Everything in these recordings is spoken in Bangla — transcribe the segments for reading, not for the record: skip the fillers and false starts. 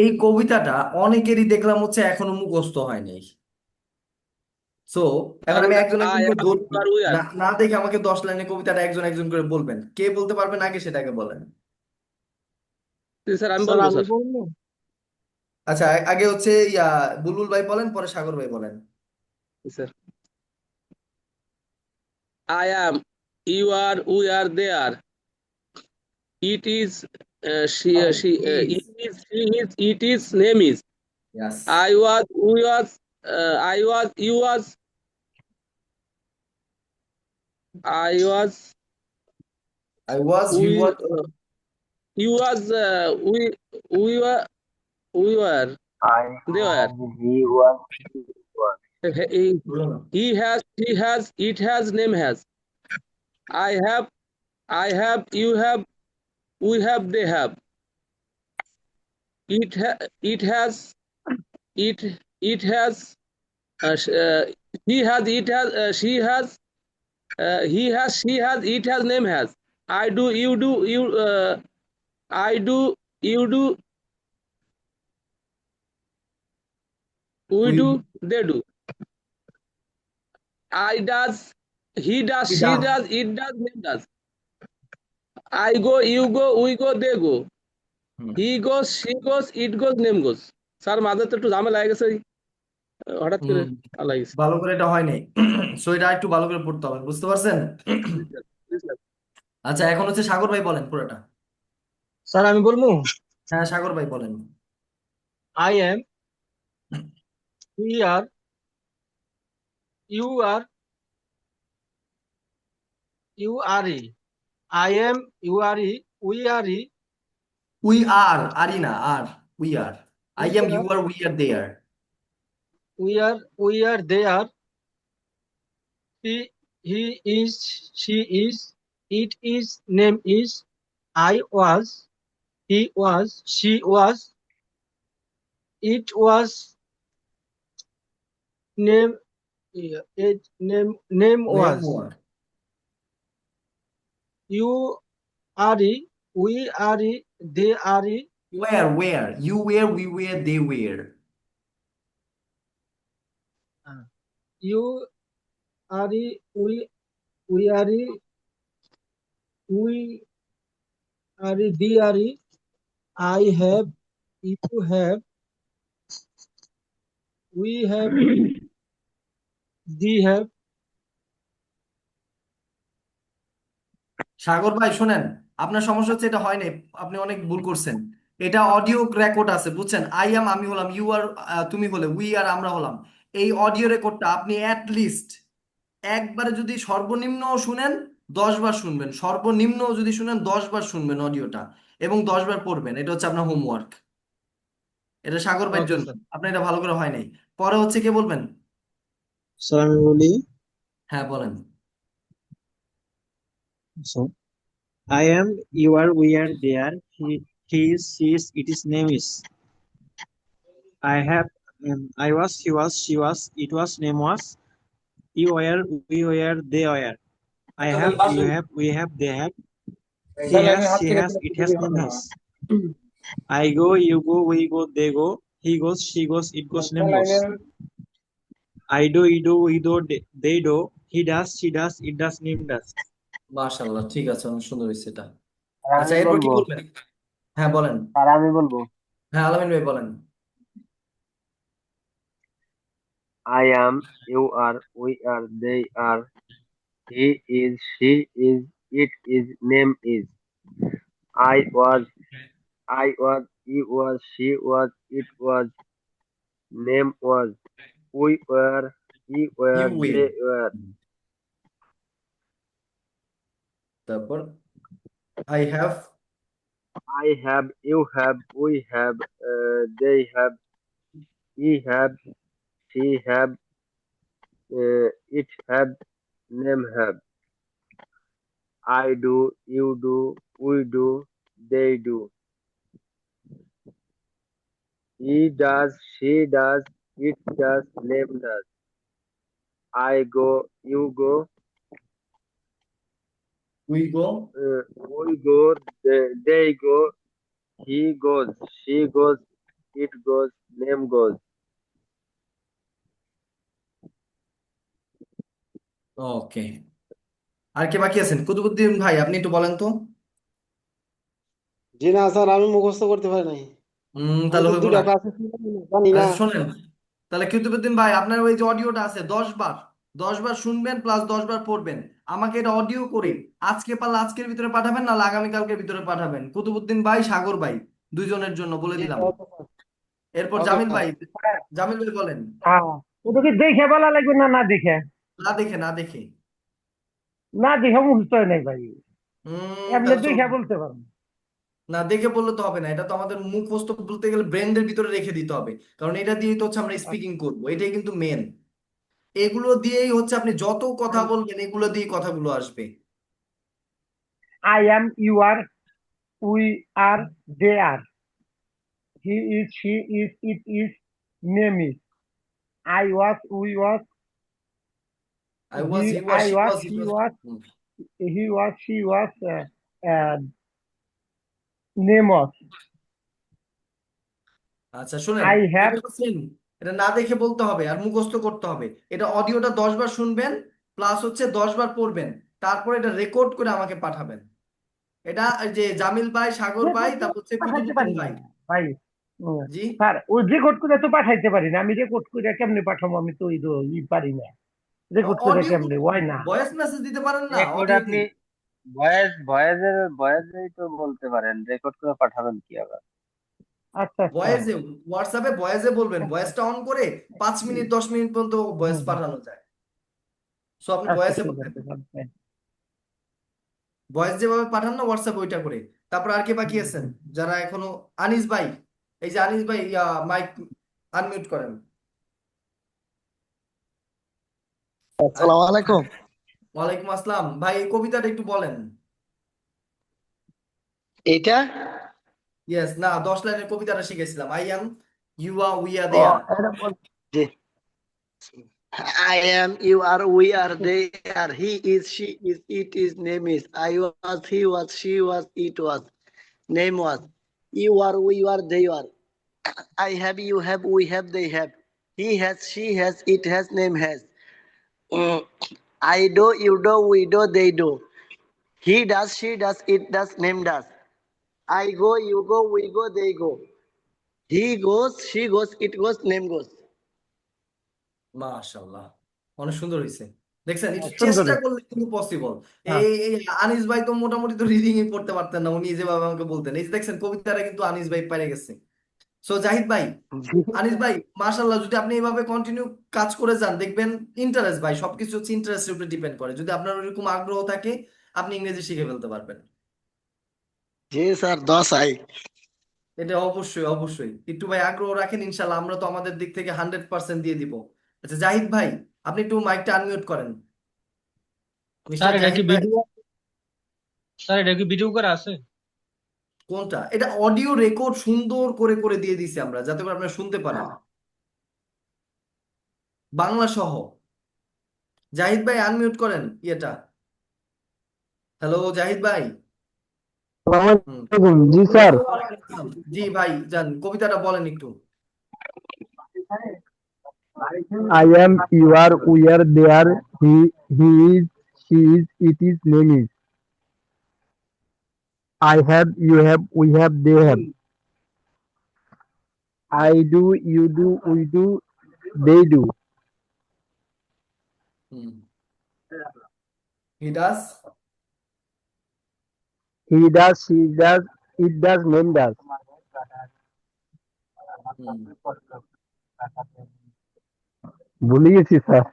এই কবিতাটা অনেকেরই দেখলাম হচ্ছে এখনো মুখস্থ হয় নাই। সো এখন আর আমি একজন আই একজন করে অ্যাম ধরবো। আর উই আর। না না দেখে আমাকে 10 লাইনে কবিতাটা একজন একজন করে বলবেন, কে বলতে পারবেন আগে সেটাকে বলেন। স্যার আমি স্যার বলবো আমি স্যার। বলবো। আচ্ছা, আগে হচ্ছে বুলবুল ভাই বলেন, পরে সাগর ভাই বলেন। Sir I am, you are, we are, they are, it is, she please. it is, he is, it is, name is, yes. I was, we was, I was, you was, I was, I was, you we, was. you was, we were, we were, I they were. was, he was, she was. He, he has, she has, it has, name has. I have, I have, you have, we have, they have. It has, it has, he has, it has, she has, he has, she has, it has, name has. I do, you do, I do, you do, we we do, they do. I does, he does, she done. does, it does, name does. I go, you go, we go, they go. He goes, she goes, it goes, name goes. Sir মাঝে তো একটু ঝামেলা লেগে গেছে হঠাৎ করে হুম, আল্লাহ গেছে। ভালো করে এটা হয় নাই। সো এটা একটু ভালো করে পড়তে হবে, বুঝতে পারছেন? আচ্ছা, এখন হচ্ছে সাগর ভাই বলেন পুরোটা। স্যার আমি বলবো। হ্যাঁ, সাগর ভাই বলেন। I am, we are, you are, you are ই। আই এম, ইউ আর ই, উই আর ই, উই আর, আরি না, আর। We are. I we am, you are, are, we are, they are. We are, they are, he is, she is, it is, name is, I was, he was, she was, it was, name, name name was. Were. You are, we are, they are, were you were, we were, they were. you are, we are, we are, they are, I have, you have, we have, they have. সাগর ভাই শুনেন, আপনার সমস্যা হচ্ছে এটা হয় নাই। আপনি অনেক ভুল করছেন। এটা অডিও রেকর্ড আছে, বুঝছেন? আই এম আমি হলাম, ইউ আর তুমি হলে, উই আর আমরা হলাম। এই অডিও রেকর্ডটা আপনি অ্যাট লিস্ট একবারে যদি সর্বনিম্ন শুনেন 10 বার শুনবেন, সর্বনিম্ন যদি শুনেন 10 বার শুনবেন অডিওটা, এবং 10 বার পড়বেন। এটা হচ্ছে আপনার হোমওয়ার্ক। এটা সাগর ভাইয়ের ওকে জন্য। স্যার। আপনার এটা ভালো করে হয় নাই। পরে হচ্ছে কে বলবেন? স্যার আমি বলি। হ্যাঁ বলেন। So, I am, you are, we are, they are, he is, she is, it is, name is. I have, I was, he was, she was, it was, name was. You were, we were, they were. I have, you have, we have, they have. He has, she has, it has, name has. I go, you go, we go, they go. He goes, she goes, it goes, name goes. I do, you do, we do, they do. He does, she does, it does, name does. মাশাআল্লাহ, ঠিক আছে, অনেক সুন্দর হয়েছে এটা। আর আচ্ছা, আমি এরপর কি বলবো। বলবেন? হ্যাঁ বলেন। আর আমি বলবো। হ্যাঁ, আলামিন ভাই বলেন। I am, you are, we are, they are, he is, she is, it is, name is. I was, I was, he was, she was, it was, name was. We were, he you were, will. they were. তারপর I have. I have, you have, we have, they have, he have, she have, it have, name have. I do, you do, we do, they do. He does, she does, it does, name does. I go, you go, we go. we go, they go, he goes, she goes, it goes, name goes. ওকে, আর কে বাকি আছেন? কুতুবুদ্দিন ভাই, আপনি একটু বলেন তো। জি না স্যার, আমি মুখস্থ করতে পারি নাই। আমি তাহলে তো হইব দুইটা না। ক্লাসে জানি না। আচ্ছা শোনেন, তাহলে কুতুবুদ্দিন ভাই আপনার ওই যে অডিওটা আছে 10 বার, 10 বার শুনবেন প্লাস 10 বার পড়বেন। আমাকে এটা অডিও করে আজকে পারলে আজকের ভিতরে পাঠাবেন, না আগামীকালকের ভিতরে পাঠাবেন। কুতুবুদ্দিন ভাই, সাগর ভাই, দুইজনের জন্য বলে জি দিলাম। Okay sir. এরপর ওকে জামিল স্যার। ভাই, জামিল ভাই বলেন। হ্যাঁ, ওটা কি দেখে বলা লাগবে না না দেখে? না দেখে, না দেখে। না দেখে মুখস্থ হয় নাই ভাই, এমনি তাহলে দেখে চলবে না। বলতে পারবো। না দেখে বললে তো হবে না, এটা তো আমাদের মুখস্থ বলতে গেলে ব্রেনের ভিতরে রেখে দিতে হবে, কারণ এটা দিয়েই তো হচ্ছে আমরা স্পিকিং করবো, এটাই কিন্তু মেন। এগুলো দিয়েই হচ্ছে আপনি যত কথা বলবেন এগুলো দিয়েই কথাগুলো আসবে। I am, you are, we are, they are, he is, she is, it is, name is, I was, we was, I was, he was, I she was, was, it he was. Was, he was, she was, name was, আচ্ছা শুনেন, আই হ্যাভ। এটা সেম, এটা না দেখে বলতে হবে আর মুখস্থ করতে হবে। এটা অডিওটা 10 বার শুনবেন, প্লাস হচ্ছে 10 বার পড়বেন, তারপর এটা রেকর্ড করে আমাকে পাঠাবেন। এটা এই যে জামিল ভাই, সাগর ভাই, তারপর হচ্ছে পাঠাইতে কুতুবুদ্দিন পারি না ভাই। ভাই। উম, জি। স্যার ওই রেকর্ড করে তো পাঠাইতে পারি না, আমি রেকর্ড করে কেমনে পাঠাবো? আমি তো পারি না রেকর্ড করে, অডিও, কেমনে হয় না। ভয়েস মেসেজ দিতে পারেন না রেকর্ড অডিও আপনি দিয়ে। ভয়েসেই তো বলতে পারেন, রেকর্ড করে পাঠাবেন কি আবার? আচ্ছা আচ্ছা। ভয়েসে, হোয়াটসঅ্যাপে ভয়েসে বলবেন, ভয়েসটা অন করে 5 মিনিট 10 মিনিট পর্যন্ত ভয়েস হুম, হুম। পাঠানো যায়। সো আপনি আচ্ছা ভয়েসে ঠিক বলবেন, আছে স্যার। ভয়েস যেভাবে পাঠান না হোয়াটসঅ্যাপে ওইটা করে। তারপর আর কে বাকি হুম, আছেন হুম। যারা এখনো? আনিস ভাই, এই যে আনিস ভাই, মাইক আনমিউট করেন। আসসালামু আলাইকুম। ওয়ালাইকুম আসসালাম ভাই, এই কবিতাটা একটু বলেন। এটা ইয়েস, না 10 লাইনের কবিতাটা শিখেছিলাম। I am, you are, we are, ও দে আর। এটা বল যে I am, you are, we are, they are, he is, she is, it is, name is, I was, he was, she was, it was, name was, you are, we are, they are, I have, you have, we have, they have, he has, she has, it has, name has, Mm, I do, you do, we do, they do, he does, she does, it does, name does, I go, you go, we go, they go, he goes, she goes, it goes, name goes. মাশাআল্লাহ, অনেক সুন্দর হয়েছে। দেখছেন, একটু সুন্দর চেষ্টা হয়েছে। করলে কিন্তু পসিবল। হ্যাঁ। এই আনিস ভাই তো মোটামুটি তো রিডিং ই পড়তে পারতেন না, উনি যেভাবে আমাকে বলতেন। এই যে দেখছেন, কবিতাটা কিন্তু আনিস ভাই পেরে গেছে। সো জাহিদ ভাই, আনিস ভাই, মাশাআল্লাহ, যদি আপনি এইভাবে কন্টিনিউ কাজ করে যান দেখবেন ইন্টারেস্ট, ভাই সবকিছু হচ্ছে ইন্টারেস্টের উপরে ডিপেন্ড করে। যদি আপনার ওরকম আগ্রহ থাকে আপনি ইংরেজি শিখে ফেলতে পারবেন। জি স্যার, 10 এটা অবশ্যই, অবশ্যই একটু ভাই আগ্রহ রাখেন, ইনশাল্লাহ আমরা তো আমাদের দিক থেকে 100% দিয়ে দিব। আচ্ছা জাহিদ ভাই, আপনি একটু মাইকটা আনমিউট করেন, স্যার মিস্টার এটা কি জাহিদ ভাই। ভিডিও, স্যার এটা কি ভিডিও করা আছে? কোনটা? এটা অডিও রেকর্ড সুন্দর করে করে দিয়ে দিছি আমরা, যাতে করে আপনারা শুনতে পারেন, বাংলা সহ। জাহিদ ভাই আনমিউট করেন ইয়েটা। হ্যালো জাহিদ ভাই। হুম। জি স্যার। ওয়ালাইকুম আসসালাম। জি ভাই, যান কবিতাটা বলেন একটু। I am, you are, we are, they are, he is, she is, it is, name is. I have, you have, we have, they have. I do, you do, we do, they do. Hmm. He does. He does, she does, it does, name does. হুম। ভুলে গেছি স্যার।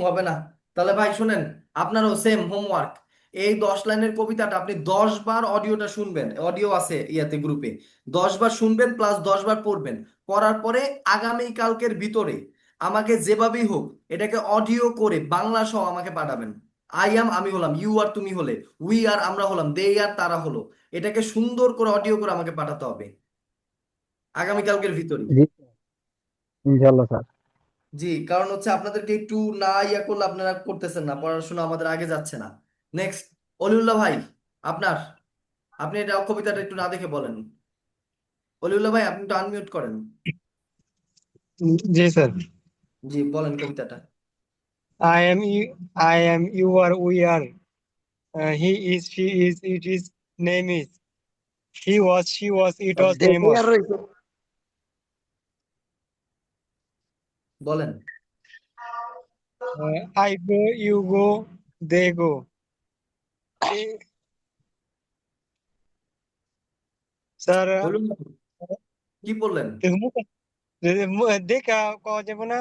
হবে না। তাহলে ভাই শুনেন, আপনারও সেম হোমওয়ার্ক। এই 10 লাইনের কবিতাটা আপনি 10 বার অডিওটা শুনবেন, অডিও আছে ইয়াতে গ্রুপে, 10 বার শুনবেন প্লাস 10 বার পড়বেন। পড়ার পরে আগামী কালকের ভিতরে আমাকে যেভাবেই হোক এটাকে অডিও করে বাংলা সহ আমাকে পাঠাবেন। আই অ্যাম আমি হলাম, ইউ আর তুমি হলে, উই আর আমরা হলাম, দে আর তারা হলো। এটাকে সুন্দর করে অডিও করে আমাকে পাঠাতে হবে আগামী কালকের ভিতরে। জি ইনশাল্লাহ স্যার। জি, কারণ হচ্ছে আপনাদেরকে একটু না ইয়া করলে আপনারা করতেছেন না, পড়াশোনা আমাদের আগে যাচ্ছে না। নেক্সট, অলিউল্লাহ ভাই, আপনার, আপনি এটা কবিতাটা একটু না দেখে বলেন। অলিউল্লাহ ভাই আপনি তো আনমিউট করেন। জি স্যার। জি বলেন কবিতাটা। I am, you are, we are. He is, she is, it is, name is. He was, she was, it was, name দেখে was. আর রইছে। বলেন। I go, you go, they go. Sir Waliullah কি বললেন? দেখা কওয়া যাবে না?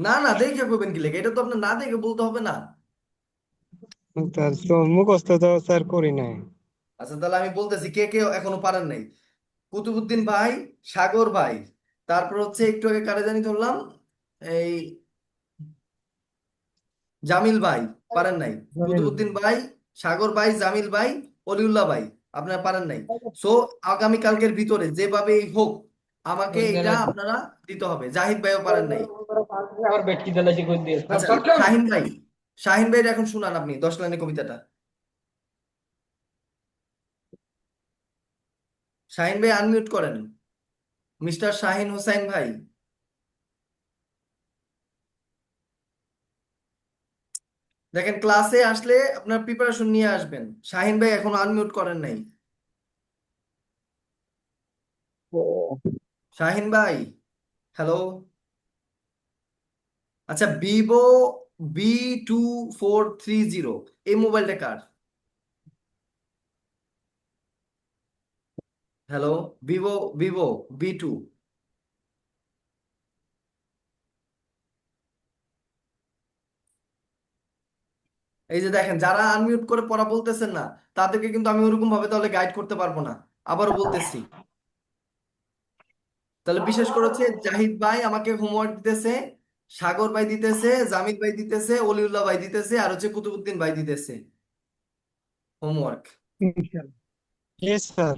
না না দেখে করবেন কি লেগে, এটা তো আপনার না দেখে বলতে হবে না। স্যার তো মুখস্থ তো স্যার করি নাই। আচ্ছা তাহলে আমি বলতেছি, কে কে এখনো পারেন নাই। কুতুবুদ্দিন ভাই, সাগর ভাই, তারপর হচ্ছে একটু আগে কারে জানি ধরলাম, এই জামিল ভাই পারেন নাই। জামিল কুতুবুদ্দিন ভাই, সাগর ভাই, জামিল ভাই, অলিউল্লাহ ভাই আপনারা পারেন নাই। সো আগামী কালকের ভিতরে যেভাবেই হোক আমাকে এটা আপনারা দিতে হবে। জাহিদ ভাইও পারেন নাই। আবার বেটকি দিলাইছি কই দিয়ে আচ্ছা শাহিন ভাই, শাহিন ভাইয়ের এখন শুনান আপনি 10 লাইনের কবিতাটা। শাহিন ভাই আনমিউট করেন, মিস্টার শাহিন হোসাইন ভাই। দেখেন ক্লাসে আসলে আপনার প্রিপারেশন নিয়ে আসবেন। শাহিন ভাই এখন আনমিউট করেন নাই। শাহিন ভাই, হ্যালো। আচ্ছা ভিভো B2430 এই মোবাইলটা কার? Hello, Vivo Vivo B2। এই যে দেখেন যারা আনমিউট করে পড়া বলতেছেন না, তাদেরকে কিন্তু আমি ওরকম ভাবে তাহলে গাইড করতে পারবো না। আবারও বলতেছি, তাহলে বিশেষ করে হচ্ছে জাহিদ ভাই আমাকে হোমওয়ার্ক দিতেছে, সাগর ভাই দিতেছে, জামিদ ভাই দিতেছে, অলিউল্লাহ ভাই দিতেছে, আর হচ্ছে কুতুবুদ্দিন ভাই দিতেছে হোমওয়ার্ক। ইনশাআল্লাহ। Yes sir.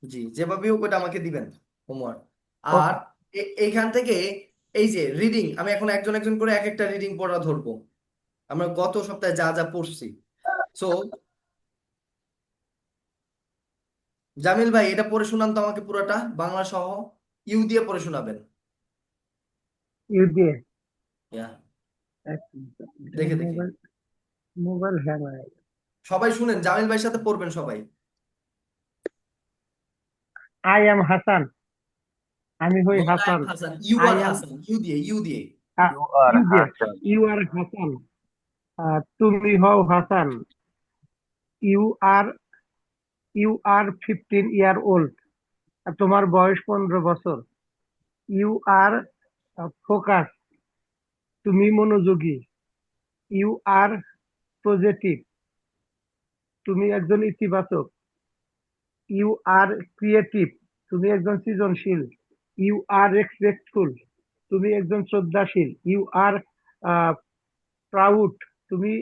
জি যেভাবে হোক ওটা আমাকে দিবেন হোমওয়ার্ক। আর ওকে। এইখান থেকে এই যে রিডিং, আমি এখন একজন একজন করে এক একটা রিডিং পড়া ধরবো। আমরা গত সপ্তাহে যা যা পড়ছি। সো জামিল ভাই এটা পড়ে শোনান তো আমাকে পুরোটা বাংলা সহ, ইউ দিয়ে পড়ে শোনাবেন। ইউ দিয়ে ইয়া, এক মিনিট, দেখে দেখে মোবাইল মোবাইল হ্যাং হয়ে গেছে। সবাই শুনেন, জামিল ভাইয়ের সাথে পড়বেন সবাই। আই এম হাসান, আমি হই not I am Hassan. Hassan, you I are am Hassan, you দিয়ে ইউ দিয়ে। You are ইউ দিয়ে, Hassan. You are Hassan. তুমি হও Hassan. You are you are 15 year old, তোমার বয়স 15 বছর। ইউ আর ফোকাস, তুমি মনোযোগী। ইউ আর পজিটিভ, তুমি একজন ইতিবাচক। ইউ আর ক্রিয়েটিভ, তুমি একজন সৃজনশীল। ইউ আর রেসপেক্টফুল, তুমি একজন শ্রদ্ধাশীল। ইউ আর প্রাউড, তুমি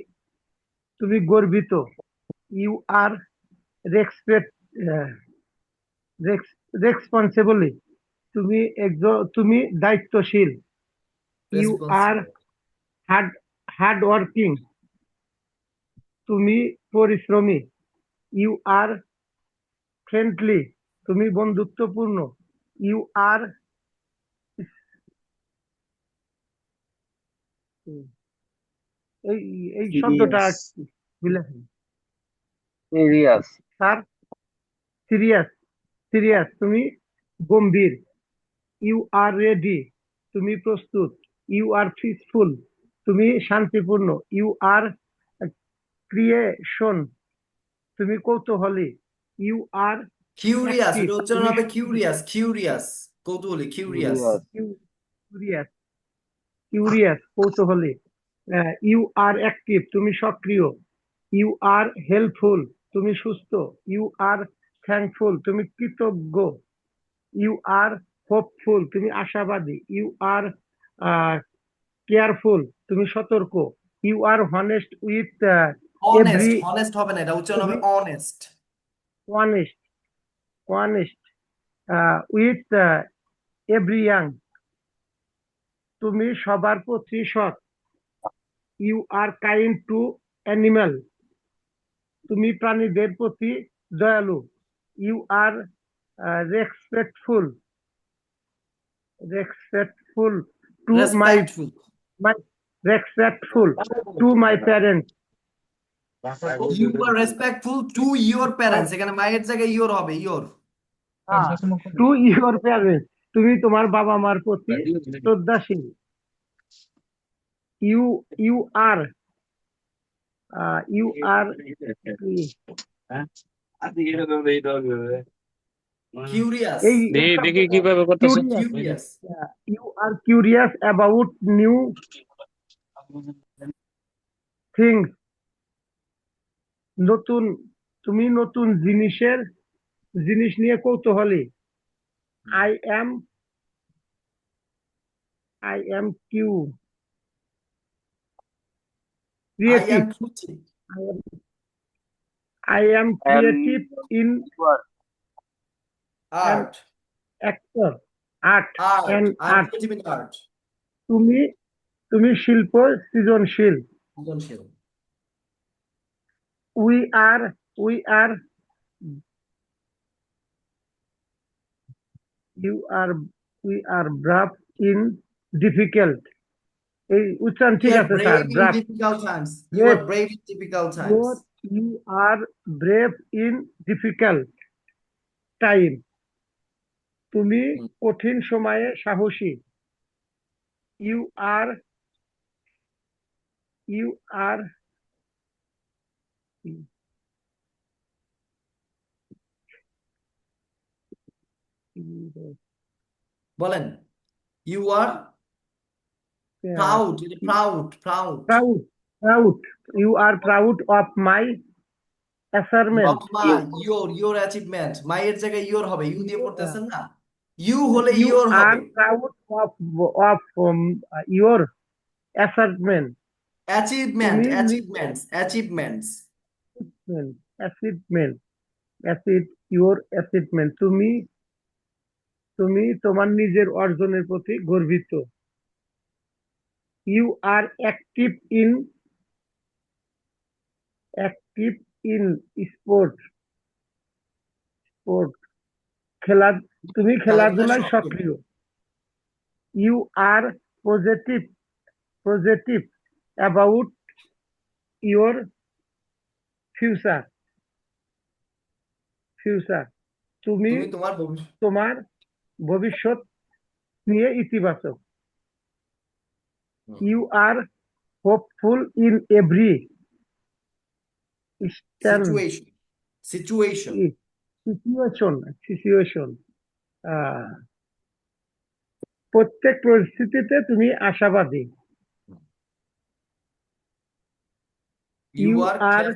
তুমি গর্বিত। ইউ আর রেসপেক্ট রেসপন্সিবলি, তুমি দায়িত্বশীল। You are responsible. Hard hard working, তুমি পরিশ্রমী। ইউ আর ফ্রেন্ডলি, তুমি বন্ধুত্বপূর্ণ। ইউ আর এই এই শব্দটা Serious. বুঝলেন Serious. স্যার? সিরিয়াস, সিরিয়াস, তুমি গম্ভীর। ইউ আর রেডি, তুমি প্রস্তুত। ইউ আর পিসফুল, তুমি শান্তিপূর্ণ। ইউ আর ক্রিয়েশন, তুমি কৌতূহলী। ইউ আর কিউরিয়াস, অ্যাক্টিভ, এটা উচ্চারণ তুমি হবে কিউরিয়াস, কিউরিয়াস কৌতূহলী, কিউরিয়াস। Serious. কিউরিয়াস, কিউরিয়াস কৌতূহলী। ইউ আর অ্যাক্টিভ, তুমি সক্রিয়। ইউ আর হেল্পফুল, তুমি সুস্থ। ইউ আর থ্যাঙ্কফুল, তুমি কৃতজ্ঞ। ইউ আর হোপফুল, তুমি আশাবাদী। ইউ আর কেয়ারফুল, তুমি সতর্ক। You are honest with honest, every honest হবে না, এটা উচ্চারণ হবে honest. Honest, honest with every young, তুমি সবার প্রতি সৎ। You are kind to animal, তুমি প্রাণীদের প্রতি দয়ালু। ইউ আর respectful to my respectful respectful to my parents. You are respectful to your parents, এখানে মায়ের জায়গায় ইওর হবে, ইওর। To your parents. তুমি তোমার বাবা মার প্রতি শ্রদ্ধাশীল। You are কিউরিয়াস, এই দেখি কিভাবে করতেছে। Curious, you are curious about new things. তুমি নতুন জিনিস নিয়ে কৌতূহলী। I am I creative. Am creative, I am creative in art, actor, art art, and I am art. Creative in art, তুমি শিল্প সৃজনশীল। সৃজনশীল। We are we are brave in difficult. এই উচ্চারণ ঠিক You are আছে sir. brave in ব্রাভ। difficult times. You are brave in difficult times. You are brave in difficult time. তুমি কঠিন সময়ে সাহসী। You are বলেন, you are proud, proud. You are proud of my achievement. not my, your achievement. My এর জায়গায় your হবে, you দিয়ে পড়তেছেন না, you হলে You your হবে। are proud of your achievement. Achievement, তুমি achievements, achievements. your achievement. তুমি তোমার নিজের অর্জনের প্রতি গর্বিত। You are active in sport. তুমি খেলাধুলায় সক্রিয়। You are positive about your future. তুমি তোমার ভবিষ্যৎ নিয়ে ইতিবাচক। You are hopeful in every situation. প্রত্যেক পরিস্থিতিতে তুমি আশাবাদী। You are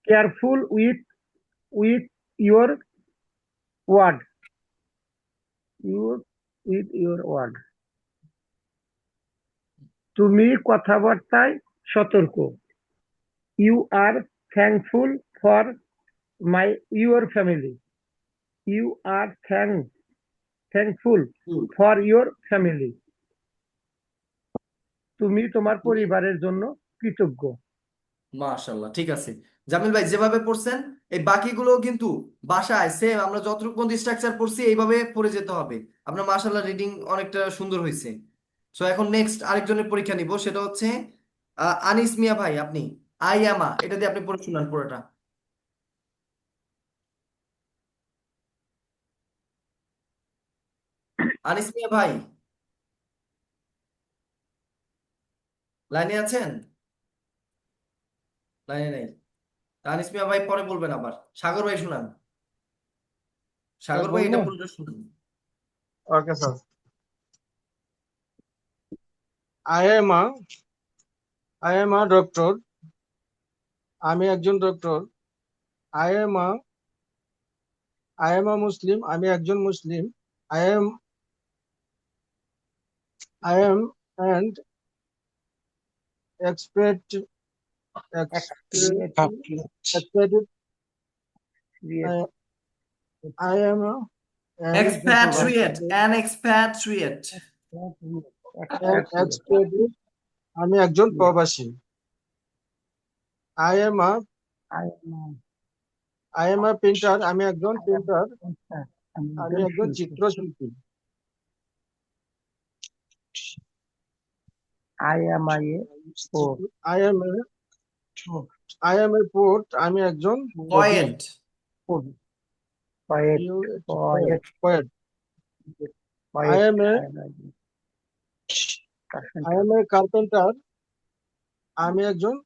careful with your word. তুমি কথাবার্তায় সতর্ক। You are thankful for your family. You are thankful for your family. তুমি তোমার পরিবারের জন্য কৃতজ্ঞ। মাশাআল্লাহ, ঠিক আছে জামিল ভাই, যেভাবে পড়ছেন এই বাকিগুলো কিন্তু বাসায় সেম আমরা যতটুকু স্ট্রাকচার পড়ছি এইভাবে পড়ে যেতে হবে। আপনার মাশাআল্লাহ রিডিং অনেকটা সুন্দর হয়েছে। সো এখন নেক্সট আরেকজনের পরীক্ষা নিব, সেটা হচ্ছে আনিস মিয়া ভাই, আপনি আই আমা এটা দিয়ে আপনি পড়ে শুনান পুরোটা। আনিস মিয়া ভাই লাইনে আছেন? লাইনে নেই। আনিস মিয়া ভাই পরে বলবেন আবার। সাগর ভাই শুনান, সাগর ভাই এটা পুরোটা শুনুন। Okay, sir. I am a doctor. আমি একজন doctor. I am a Muslim. আমি একজন মুসলিম। I am and expatriate. I am an Expatriate, an expatriate. expatriate. আমি একজন প্রবাসী। I am I am a painter, আমি একজন পেন্টার, আমি আমি একজন একজন শিল্পী। চিত্রশিল্পী। I am a poet. I am a poet, আমি একজন কবি। Poet. Poet. Poet. Poet. Poet. I Poet. Am a carpenter, আমি একজন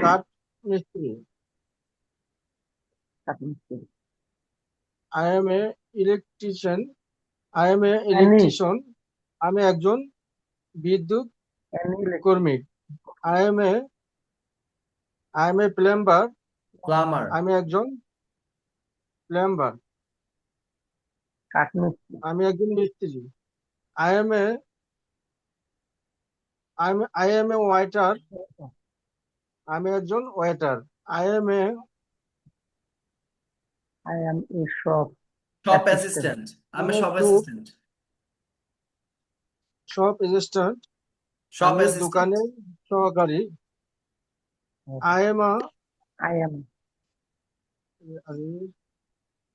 কাঠ মিস্ত্রি। আই এম এ ইলেকট্রিশিয়ান, আমি একজন বিদ্যুৎ কর্মী। I am A plumber, plumber. আমি একজন প্লাম্বার, আমি একজন মিস্ত্রি। আই এম এ ওয়েটার, আমি একজন waiter. I am a shop shop assistant. Assistant, আমি shop Cook. Assistant. Shop assistant, shop আমি অ্যাসিস্ট্যান্ট। দোকানের সহকারী। I am I am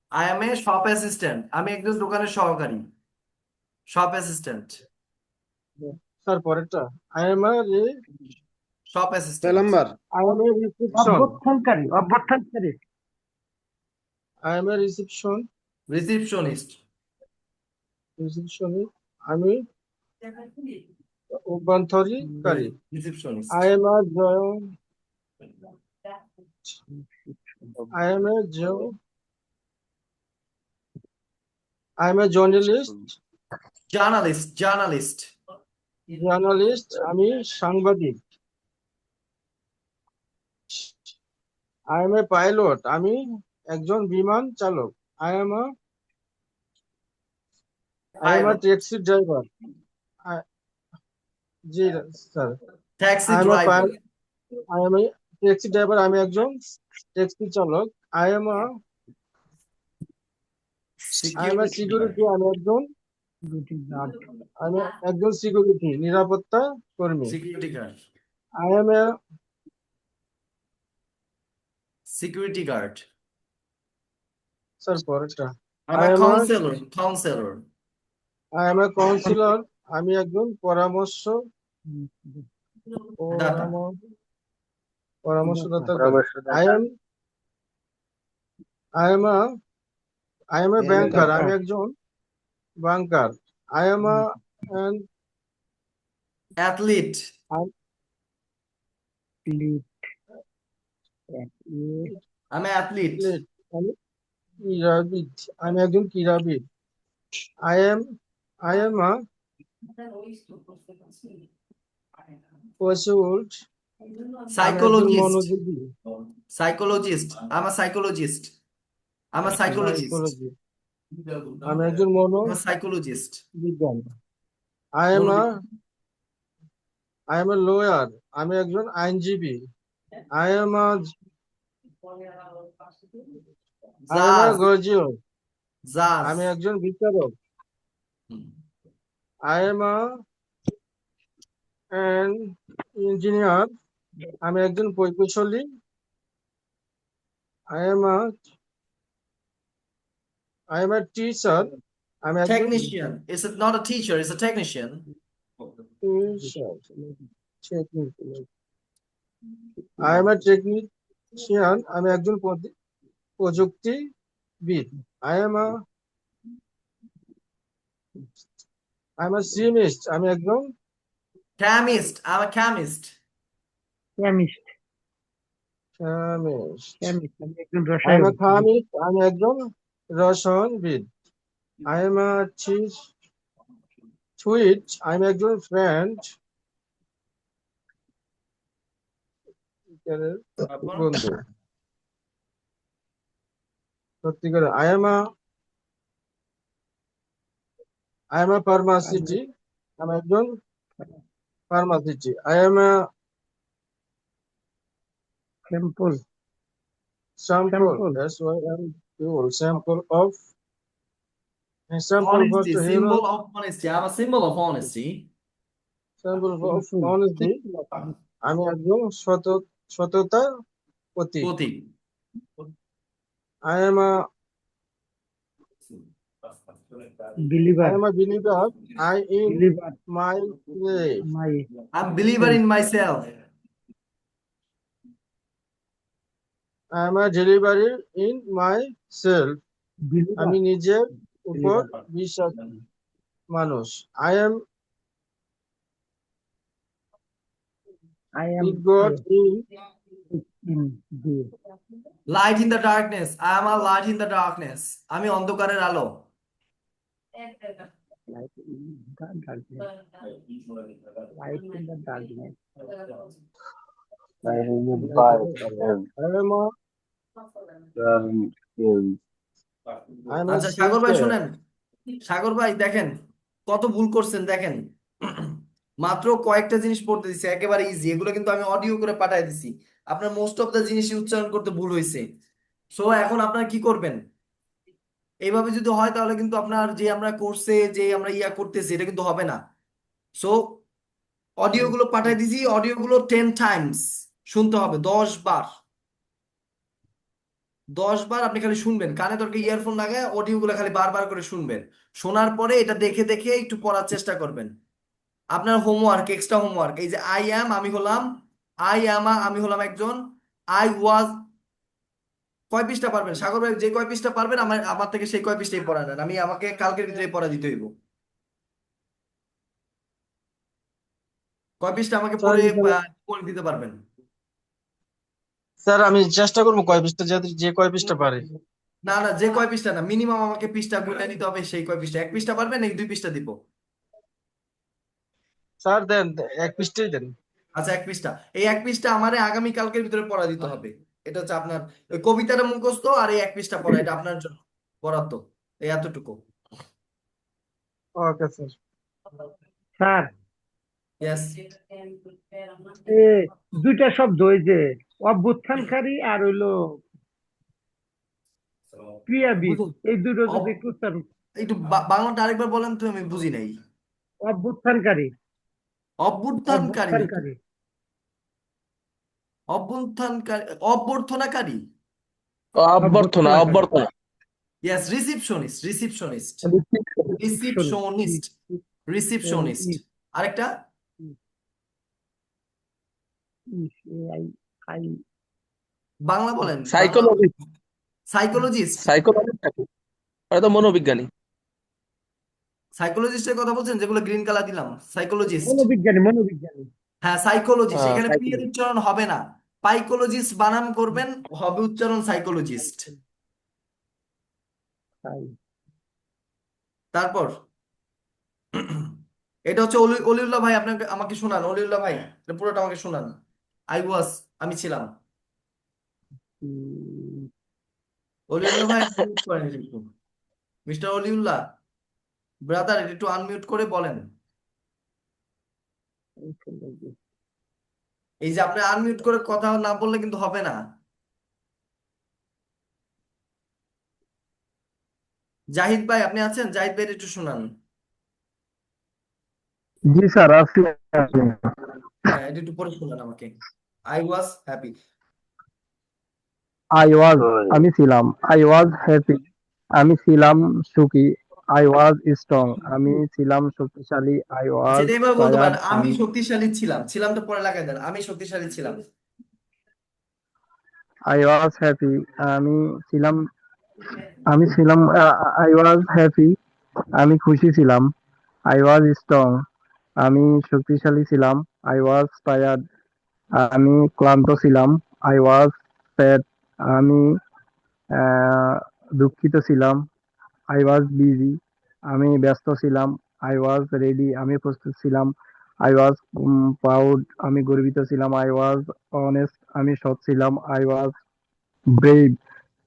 I am a shop assistant, আমি একজন দোকানের সহকারী। Shop assistant. স্যার পরেরটা। I am a shop assistant. Plumber. I am a reception, অভ্যর্থনকারী। I am a reception, receptionist. আমি অভ্যন্তরীণকারী। Receptionist. I am a journalist, journalist. আমি সাংবাদিক। আই এম এ পাইলট, আমি একজন বিমান চালক। I am a taxi driver. G sir. Taxi I am A driver. Taxi driver, আমি একজন ট্যাক্সি চালক। আই এম এ সিকিউরিটি, আমি একজন সিকিউরিটি, নিরাপত্তা কর্মী। Security guard. I am a security guard. Sir পরেরটা। আমার I am a- counsellor. I am a counsellor, আমি একজন দাতা। পরামর্শদাতা। আই এম এ ব্যাংকার, আমি একজন ব্যাংকার। I am athlete. আমি অ্যাথলিট। ক্রীড়াবিদ, আমি একজন ক্রীড়াবিদ। আই এম পশুড, সাইকোলজিস্ট। মনোযোগী। সাইকোলজিস্ট। আমার সাইকোলজিস্ট। আমার সাইকোলজিস্ট। Psychology, আমি একজন আমার সাইকোলজিস্ট। মনোবিজ্ঞান। আই এম এ লয়ার, আমি একজন আইনজীবী। আই এম জাজ। গ্রাজুয়েট, জাজ। আমি একজন বিচারক। আই এম অ্যান ইঞ্জিনিয়ার, আমি একজন প্রকৌশলী। আই এম টিচার, আমি একজন technician. It's not a teacher, it's a technician. I am technician, আমি একজন প্রযুক্তিবিদ। আই এম সিমিস্ট, আমি একজন Chemist. I'm a chemist. chemist. আমি একজন খামিস্ট, আমি একজন রসায়নবিদ। আই এম সুইট, আমি একজন ফ্রেন্ড বন্ধু। সত্যিকার। আই এম ফার্মাসিটি, আমি একজন pharmacist. I am simple. sample, that's why I'm pure sample of sample for Honesty. the hero, Symbol of honesty. I'm a symbol of honesty. sample of honesty, আমি একজন সততার প্রতীক। প্রতীক। I am a believer believer. I in believer my way. my I'm believer in myself. I am a delivery in myself. believer আমি নিজের উপর believer বিশ্বাস মানুষ। I am I am God in in the Light in the darkness. I am a light in the darkness. আমি অন্ধকারের আলো। light in the darkness light in the darkness I am a light. I am a I am a আচ্ছা সাগর ভাই sister. শুনেন, সাগর ভাই দেখেন কত ভুল করছেন দেখেন। মাত্র কয়েকটা জিনিস পড়তে দিছি একেবারে ইজি, এগুলো কিন্তু আমি অডিও করে পাঠাই দিছি। আপনার মোস্ট অফ দ্য জিনিসই উচ্চারণ করতে ভুল হয়েছে। সো এখন আপনারা কি করবেন, এইভাবে যদি হয় তাহলে কিন্তু আপনার যে আমরা কোর্সে যে আমরা ইয়া করতেছি এটা কিন্তু হবে না। সো অডিও গুলো পাঠাই দিছি, অডিও গুলো 10 টাইমস শুনতে হবে, 10 বার। 10 বার আপনি খালি শুনবেন, কানে দরকার ইয়ারফোন লাগায় অডিও গুলো খালি বারবার করে শুনবেন। শোনার পরে এটা দেখে দেখে একটু পড়ার চেষ্টা করবেন। আপনার হোমওয়ার্ক, এক্সট্রা হোমওয়ার্ক, এই যে আই অ্যাম আমি হলাম, আই অ্যাম আমি হলাম একজন, আই ওয়াজ, কয় পৃষ্ঠা পারবেন সাগর ভাই? যে কয় পৃষ্ঠা পারবেন আমার আমার থেকে সেই কয় পৃষ্ঠাই পড়া নেন, আমি আমাকে কালকের ভিতরে পড়া দিতে হইব। কয় পৃষ্ঠা আমাকে স্যার পড়ে ইনশাল্লাহ করে দিতে পারবেন? স্যার আমি চেষ্টা করবো কয় পৃষ্ঠা যে কয় পৃষ্ঠা পারে। না না, যে কয় পৃষ্ঠা না, মিনিমাম আমাকে পৃষ্ঠা গুনে নিতে হবে, সেই কয় পৃষ্ঠা। 1 পৃষ্ঠা পারবেন নাকি 2 পৃষ্ঠা দিব? স্যার দেন এক পৃষ্ঠাই দেন। আচ্ছা 1 পৃষ্ঠা, এই 1 পৃষ্ঠা আমারে আগামী কালকের ভিতরে পড়া দিতে হবে। এটা হচ্ছে আপনার ওই কবিতাটা মুখস্থ, আর এই 1 পৃষ্ঠা পড়া এটা আপনার জন্য বরাদ্দ, এই এতটুকু। Okay sir. Sir yes. এ দুইটা শব্দ ওই যে অভ্যুত্থানকারী আর হইলো ক্রিয়াবিদ, এই দুটো যদি একটু উচ্চারণ। একটু বাংলাটা আরেকবার বলেন তো, আমি বুঝি নাই। অভ্যুত্থানকারী অভ্যুত্থানকারী নাকি? অভ্যুত্থানকারী অভ্যুত্থানকারী, অভ্যর্থনাকারী। অভ্যর্থনা অভ্যুত্থানকারী অভ্যর্থনা ইয়েস, রিসিপশনিস্ট, রিসিপশনিস্ট, শোনো রিসিপশনিস্ট, রিসিপশনিস্ট। আরেকটা আই আই বাংলা বলেন, বাংলা। সাইকোলজিস্ট সাইকোলজিস্ট, সাইকোলজিস্ট ওরা তো মনোবিজ্ঞানী। সাইকোলজিস্টের কথা বলছেন, যেগুলো গ্রিন কালার দিলাম, সাইকোলজিস্ট। মনোবিজ্ঞানী মনোবিজ্ঞানী হ্যাঁ সাইকোলজিস্ট, এখানে পি এর সাইকোলজি উচ্চারণ হবে না, পাইকোলজিস্ট বানান করবেন, হবে উচ্চারণ সাইকোলজিস্ট। তাই তারপর এটা হচ্ছে অলিউল্লাহ ভাই, আপনাকে আমাকে শোনান, অলিউল্লাহ ভাই এটা পুরোটা আমাকে শোনান। আই ওয়াজ আমি ছিলাম। অলিউল্লাহ ভাই আনমিউট করেন একটু, মিস্টার অলিউল্লাহ ব্রাদার একটু আনমিউট করে বলেন। এই যে আপনি আনমিউট করে কথা না বললে কিন্তু হবে না। জাহিদ ভাই আপনি আছেন? জাহিদ ভাই একটু শোনান। জি স্যার আছি। হ্যাঁ এটা একটু পরে শোনান আমাকে। I was happy. I was আমি ছিলাম, আই ওয়াজ হ্যাপি আমি ছিলাম সুখী, আই ওয়াজ স্ট্রং আমি ছিলাম শক্তিশালী, আই আচ্ছা ওয়াজ এটা এভাবে বলতে টায়ার্ড পারেন, আমি আমি শক্তিশালী ছিলাম, ছিলামটা পরে লাগাই দেন, আমি শক্তিশালী ছিলাম। আই ওয়াজ হ্যাপি আমি ছিলাম আমি ছিলাম আই ওয়াজ হ্যাপি আমি খুশি ছিলাম, আই ওয়াজ স্ট্রং আমি শক্তিশালী ছিলাম, আই ওয়াজ টায়ার্ড আমি ক্লান্ত ছিলাম, আই ওয়াজ স্যাড আমি দুঃখিত ছিলাম, আই ওয়াজ বিজি আমি ব্যস্ত ছিলাম, আই ওয়াজ রেডি আমি প্রস্তুত ছিলাম, আই ওয়াজ প্রাউড আমি গর্বিত ছিলাম, আই ওয়াজ অনেস্ট আমি সৎ ছিলাম, আই ওয়াজ ব্রেভ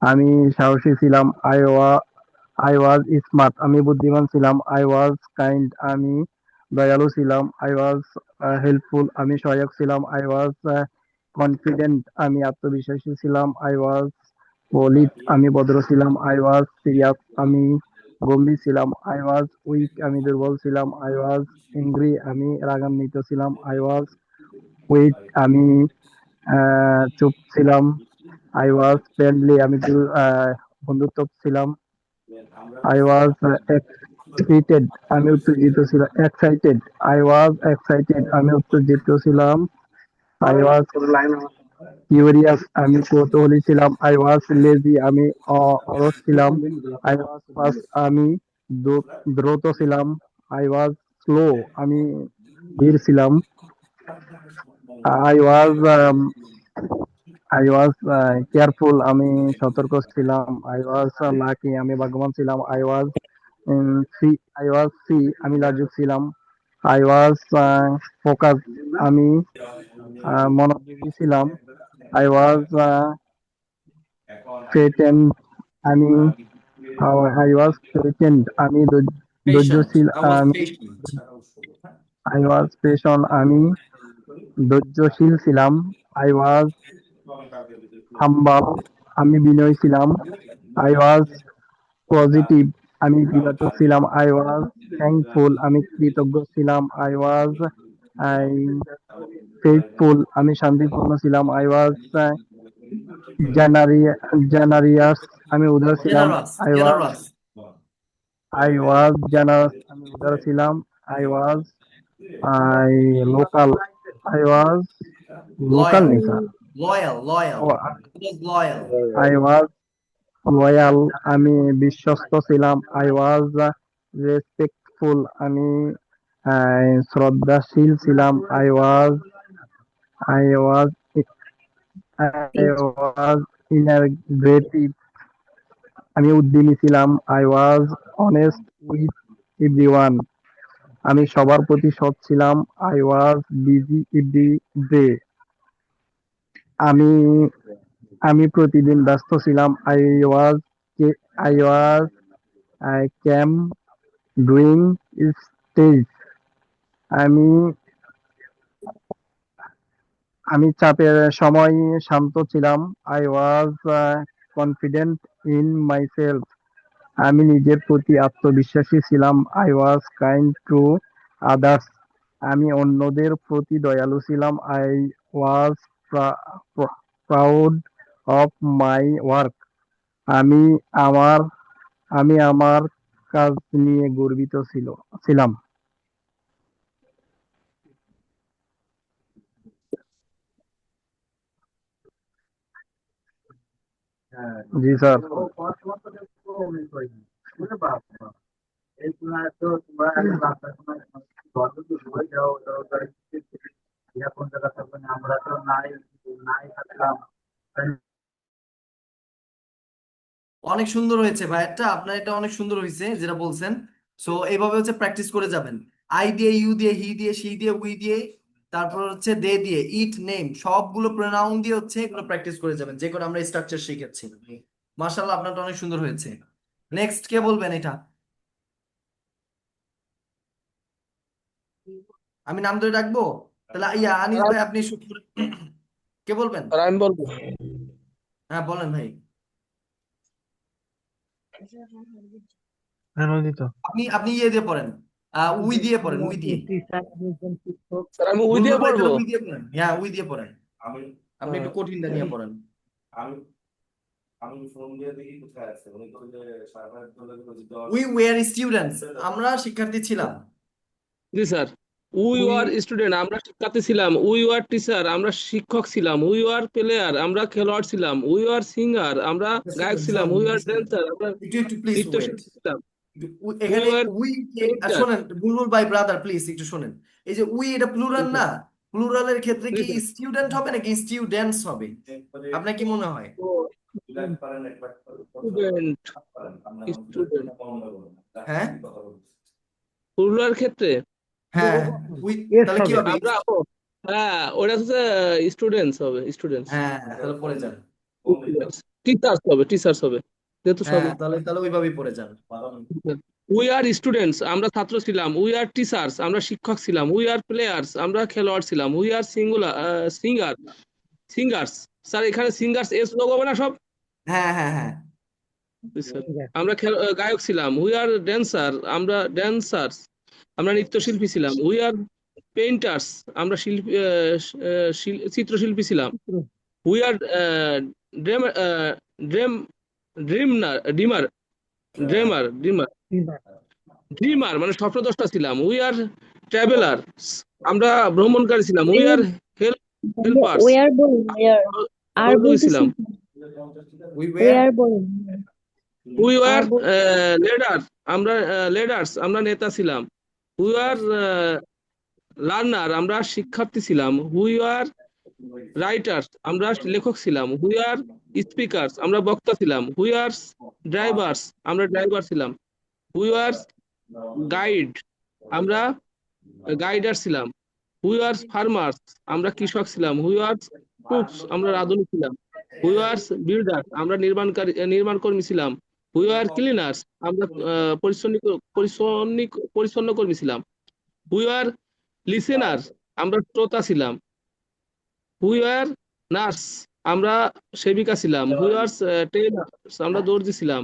আমি সাহসী ছিলাম, আই ওয়াজ স্মার্ট আমি বুদ্ধিমান ছিলাম, আই ওয়াজ কাইন্ড আমি দয়ালু ছিলাম, আই ওয়াজ হেল্পফুল আমি সহায়ক ছিলাম, আই ওয়াজ কনফিডেন্ট আমি আত্মবিশ্বাসী ছিলাম, আই ওয়াজ পলিট আমি ভদ্র ছিলাম, আই ওয়াজ সিরিয়াস আমি গম্ভীর ছিলাম, আই ওয়াজ উইক আমি দুর্বল ছিলাম, আই ওয়াজ এংরি আমি রাগান্বিত ছিলাম, আই ওয়াজ উইট আমি চুপ ছিলাম, আই ওয়াজ ফ্রেন্ডলি আমি বন্ধুত্ব ছিলাম। আই ওয়াজ এক্সাইটেড, আমি উত্তেজিত ছিলাম। এক্সাইটেড, আই ওয়াজ এক্সাইটেড, আমি উত্তেজিত ছিলাম। আই ওয়াজ কিউরিয়াস, আমি কৌতূহলী ছিলাম। আই ওয়াজ লেজি, আমি অলস ছিলাম। আই ওয়াজ ফাস্ট, আমি দ্রুত ছিলাম। আই ওয়াজ স্লো, আমি ধীর ছিলাম। আই ওয়াজ কেয়ারফুল, আমি সতর্ক ছিলাম। আই ওয়াজ লাকি, আমি ভাগ্যবান ছিলাম। সি আই ওয়াজ সি, আমি লাজুক ছিলাম। আই ওয়াজ ফোকাস, আমি মনোযোগী ছিলাম। আই ওয়াজ পেটেন্ট, আমি আই ওয়াজ পেটেন্ট, আমি patient ধৈর্যশীল। I was patient I was passion, আমি ধৈর্যশীল ছিলাম। আই ওয়াজ হাম্বল, আমি বিনয়ী ছিলাম। আই ওয়াজ পজিটিভ, আমি ইতিবাচক ছিলাম। আই ওয়াজ থ্যাঙ্কফুল, আমি কৃতজ্ঞ ছিলাম। আই ফেইথফুল, আমি শান্তিপূর্ণ ছিলাম। আই ওয়াজ জেনারিয়াস, আমি উদার ছিলাম। generous I was generous generous, আমি উদার ছিলাম। I was I local, I was local loyal নেই sir. loyal It was loyal I was loyal, আমি বিশ্বস্ত ছিলাম। আই ওয়াজ রেসপেক্টফুল, আমি শ্রদ্ধাশীল ছিলাম। আই ওয়াজ ইনারগ্রেটিভ, আমি উদ্যমী ছিলাম। I was honest with everyone, আমি সবার প্রতি সৎ ছিলাম। I was busy every day, আমি আমি প্রতিদিন ব্যস্ত ছিলাম। I was I came doing stage, আমি আমি চাপের সময় শান্ত ছিলাম। I was confident in myself, আমি নিজের প্রতি আত্মবিশ্বাসী ছিলাম। I was kind to others, আমি অন্যদের প্রতি দয়ালু ছিলাম। I was proud of my work, আমি আমার আমি আমার কাজ নিয়ে গর্বিত ছিলাম। জি স্যার। অনেক সুন্দর হয়েছে ভাইয়াটা আপনার, এটা অনেক সুন্দর হয়েছে যেটা বলছেন। সো এইভাবে হচ্ছে প্র্যাকটিস করে যাবেন। আই দিয়ে, ইউ দিয়ে, হি দিয়ে, শি দিয়ে, উই দিয়ে, তারপর হচ্ছে দে দিয়ে, ইট, নেম, সবগুলো প্রোনাউন দিয়ে হচ্ছে এগুলো প্র্যাকটিস করে যাবেন, যে করে আমরা স্ট্রাকচার শিখেছি। মাশাআল্লাহ, আপনারটা অনেক সুন্দর হয়েছে। নেক্সট কে বলবেন এটা? আমি নাম ধরে ডাকবো? তাহলে ইয়া আনিস ভাই, আপনি শুরু কে বলবেন? আর আমি বলবো। হ্যাঁ বলেন ভাই। আনন্দিত। আপনি আপনি ইয়ে দিয়ে পড়েন, উই দিয়ে পড়েন, উই দিয়ে। টিচার, একজন শিক্ষক। স্যার আমি উই দিয়ে বুলবুল ভাই পড়বো। তাহলে উই দিয়ে পড়েন। হ্যাঁ উই দিয়ে পড়েন, আপনি হ্যাঁ। একটু কঠিনটা নিয়ে পড়েন। উই ওয়ার স্টুডেন্টস, আমরা শিক্ষার্থী ছিলাম। জি sir. We we were student, আমরা শিক্ষার্থী ছিলাম। উই ওয়ার টিচার, আমরা শিক্ষক ছিলাম। উই ওয়ার প্লেয়ার, আমরা খেলোয়াড় ছিলাম। উই ওয়ার সিঙ্গার, আমরা গায়ক ছিলাম। উই ওয়ার ড্যান্সার, আমরা একটু একটু প্লিজ ওয়েট। নৃত্যশিল্পী ছিলাম। উই এখানে ওয়ার উই, পেইন্টার। শোনেন বুলবুল ভাই ব্রাদার, প্লিজ একটু শোনেন। এই যে উই, এটা প্লুরাল না? প্লুরালের ক্ষেত্রে জি কি স্যার। স্টুডেন্ট হবে নাকি স্টুডেন্টস হবে? আপনার কি মনে হয়? ও স্টুডেন্ট, স্টুডেন্ট হ্যাঁ পুরুলিয়ার ক্ষেত্রে হ্যাঁ উই, এস তাহলে কি হবে। হবে? আমরা হ্যাঁ ওটা হচ্ছে স্টুডেন্টস হবে, স্টুডেন্টস। হ্যাঁ তাহলে পড়ে যান। টিচার্স হবে, টিচার্স হবে যেহেতু সব। হ্যাঁ তাহলে তাহলে ওইভাবেই পড়ে যান। উই আর স্টুডেন্টস, আমরা ছাত্র ছিলাম। উই আর টিচার্স, আমরা শিক্ষক ছিলাম। উই আর প্লেয়ার্স, আমরা খেলোয়াড় ছিলাম। We are singers. স্যার এখানে সিঙ্গার্স এস লোক হবে না সব? হ্যাঁ হ্যাঁ হ্যাঁ জি, স্যার। আমরা গায়ক ছিলাম। উই আর ড্যান্সার, আমরা ড্যান্সার্স, আমরা নৃত্যশিল্পী ছিলাম। উই আর পেইন্টার্স, আমরা শিল্পী চিত্রশিল্পী ছিলাম। We are ড্রেম ড্রেম dimmer dreamer dreamer dreamer মানে স্বপ্নদ্রষ্টা ছিলাম। উই আর ট্রাভেলার, আমরা ভ্রমণকারী ছিলাম। উই আর হেল্পার্স, ওয়ার বলুন, ওয়ার আর সহযোগী ছিলাম। বলতেছেন। উই ওয়ার বলুন, উই আর আর বলুন। লিডার, আমরা লিডার্স, আমরা নেতা ছিলাম। উই আর লার্নার, আমরা শিক্ষার্থী ছিলাম। উই আর রাইটার্স, আমরা লেখক ছিলাম। হুই আর স্পিকার্স, আমরা বক্তা ছিলাম। হুই আর ড্রাইভার্স, আমরা ড্রাইভার ছিলাম। হুই আর গাইড, আমরা গাইডার ছিলাম। হুই আর ফার্মার্স, আমরা কৃষক ছিলাম। হুই আর কুকস, আমরা রাঁধুনি ছিলাম। হুই আর বিল্ডার, আমরা নির্মাণ কর্মী ছিলাম। হুই আর ক্লিনার্স, আমরা পরিচ্ছন্ন কর্মী ছিলাম। হুই আর লিসেনার, আমরা শ্রোতা ছিলাম। হুই আর নার্স, আমরা সেবিকা ছিলাম। হুই আর টেইলার্স, আমরা দর্জি ছিলাম।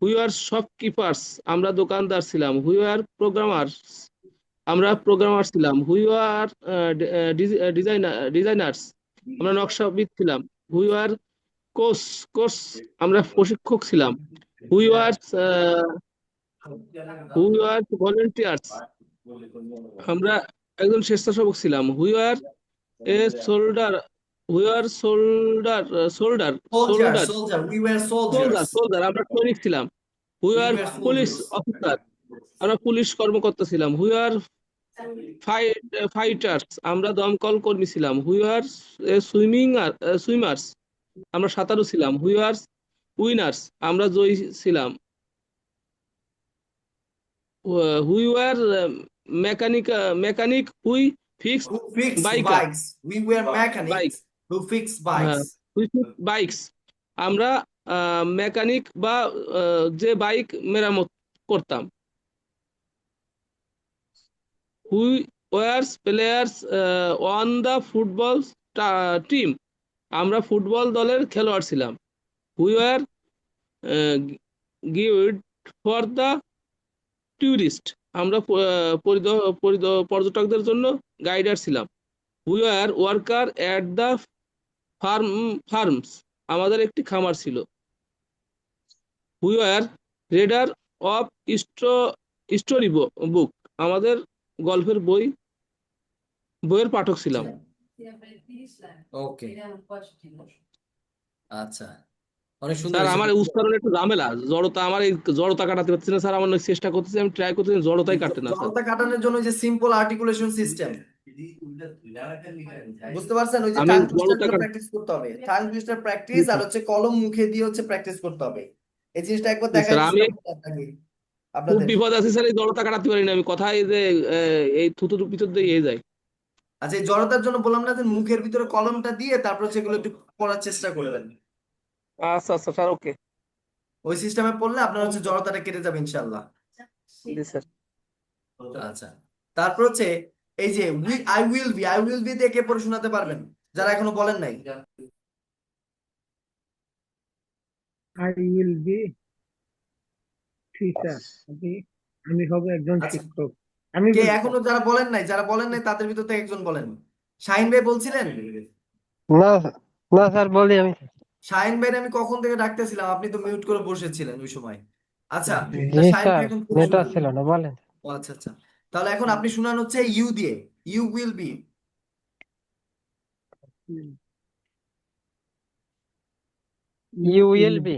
হুই আর শপকিপার্স, আমরা দোকানদার ছিলাম। হুই আর প্রোগ্রামার্স, আমরা প্রোগ্রামার ছিলাম। হুই আর ডিজাইনার্স, আমরা নকশাবিদ ছিলাম। হুই আর কোচ কোচ, আমরা প্রশিক্ষক ছিলাম। হুই আর ভলেন্টিয়ার্স, আমরা একজন স্বেচ্ছাসেবক ছিলাম। We are a soldier, we are soldier soldier soldier soldier we were soldier soldiers soldier আমরা সৈনিক ছিলাম। We we are were police soldiers officer, আমরা পুলিশ কর্মকর্তা ছিলাম। হুই আর ফাইটার্স, আমরা দমকল কর্মী ছিলাম। হুই আর সুইমার্স, আমরা সাঁতারু ছিলাম। হুই আর উইনার্স, আমরা জয়ী ছিলাম। We are mechanic who fix who fixed biker bikes we were bike, mechanics who fixed হ্যাঁ, bikes হুই ফিক্স বাইকস, আমরা মেকানিক বা যে বাইক মেরামত করতাম। We were players on the football team, আমরা ফুটবল দলের খেলোয়াড় ছিলাম। We are guide for the tourist, আমরা পর্যটকদের জন্য গাইডার ছিলাম। We are worker at the farms, আমাদের একটি খামার ছিল। We are reader of story বুক, আমাদের গল্পের বইয়ের পাঠক ছিলাম। ওকে আচ্ছা অনেক সুন্দর স্যার হয়েছে আমার উচ্চারণে একটু ঝামেলা, জড়তা, আমার এই জড়তা কাটাতে পারছি না স্যার। আমার অনেক চেষ্টা করতেছি, আমি ট্রাই করতেছি, জড়তাই কাটে না স্যার। জড়তা কাটানোর জন্য যে সিম্পল আর্টিকুলেশন সিস্টেম বুঝতে পারছেন ওই যে আমি টাং টুইস্টার জড়তা গুলো প্র্যাকটিস করতে হবে টাং টুইস্টার প্র্যাকটিস আর হচ্ছে কলম মুখে দিয়ে হচ্ছে প্র্যাকটিস করতে হবে এই জিনিসটা একবার দেখাই স্যার আমি দিছিলাম আপনাকে খুব আপনাদের বিপদ আছি স্যার, এই জড়তা কাটাতে পারি না আমি। কথায় যে এই থুতুর ভিতর দিয়ে যায়। আচ্ছা এই জড়তার জন্য বললাম না যে মুখের ভিতরে কলমটা দিয়ে তারপর হচ্ছে এগুলো একটু পড়ার চেষ্টা করবেন আচ্ছা আচ্ছা স্যার, ওকে। ওই সিস্টেমে পড়লে আপনার হচ্ছে জড়তাটা কেটে যাবে ইনশাল্লাহ জি স্যার। আচ্ছা তারপর হচ্ছে এই যে আই উইল বি দিয়ে কে পড়ে শোনাতে পারবেন যারা এখনো বলেন নাই আই উইল বি টিচার। আমি হব একজন আচ্ছা শিক্ষক। আমি কে বলছি এখনো যারা বলেন নাই তাদের ভিতর থেকে একজন বলেন শাহিন ভাই বলছিলেন না না স্যার, বলি আমি। শাহিন ভাই আমি কখন থেকে ডাকতেছিলাম আপনি তো মিউট করে বসেছিলেন ওই সময় আচ্ছা তা জি শাহিন ভাই স্যার, এখন পড়ে নেটওয়ার্ক শোনান ছিল না, বলেন। ও আচ্ছা আচ্ছা তাহলে এখন আপনি শুনান হচ্ছে ইউ দিয়ে you will be you will be,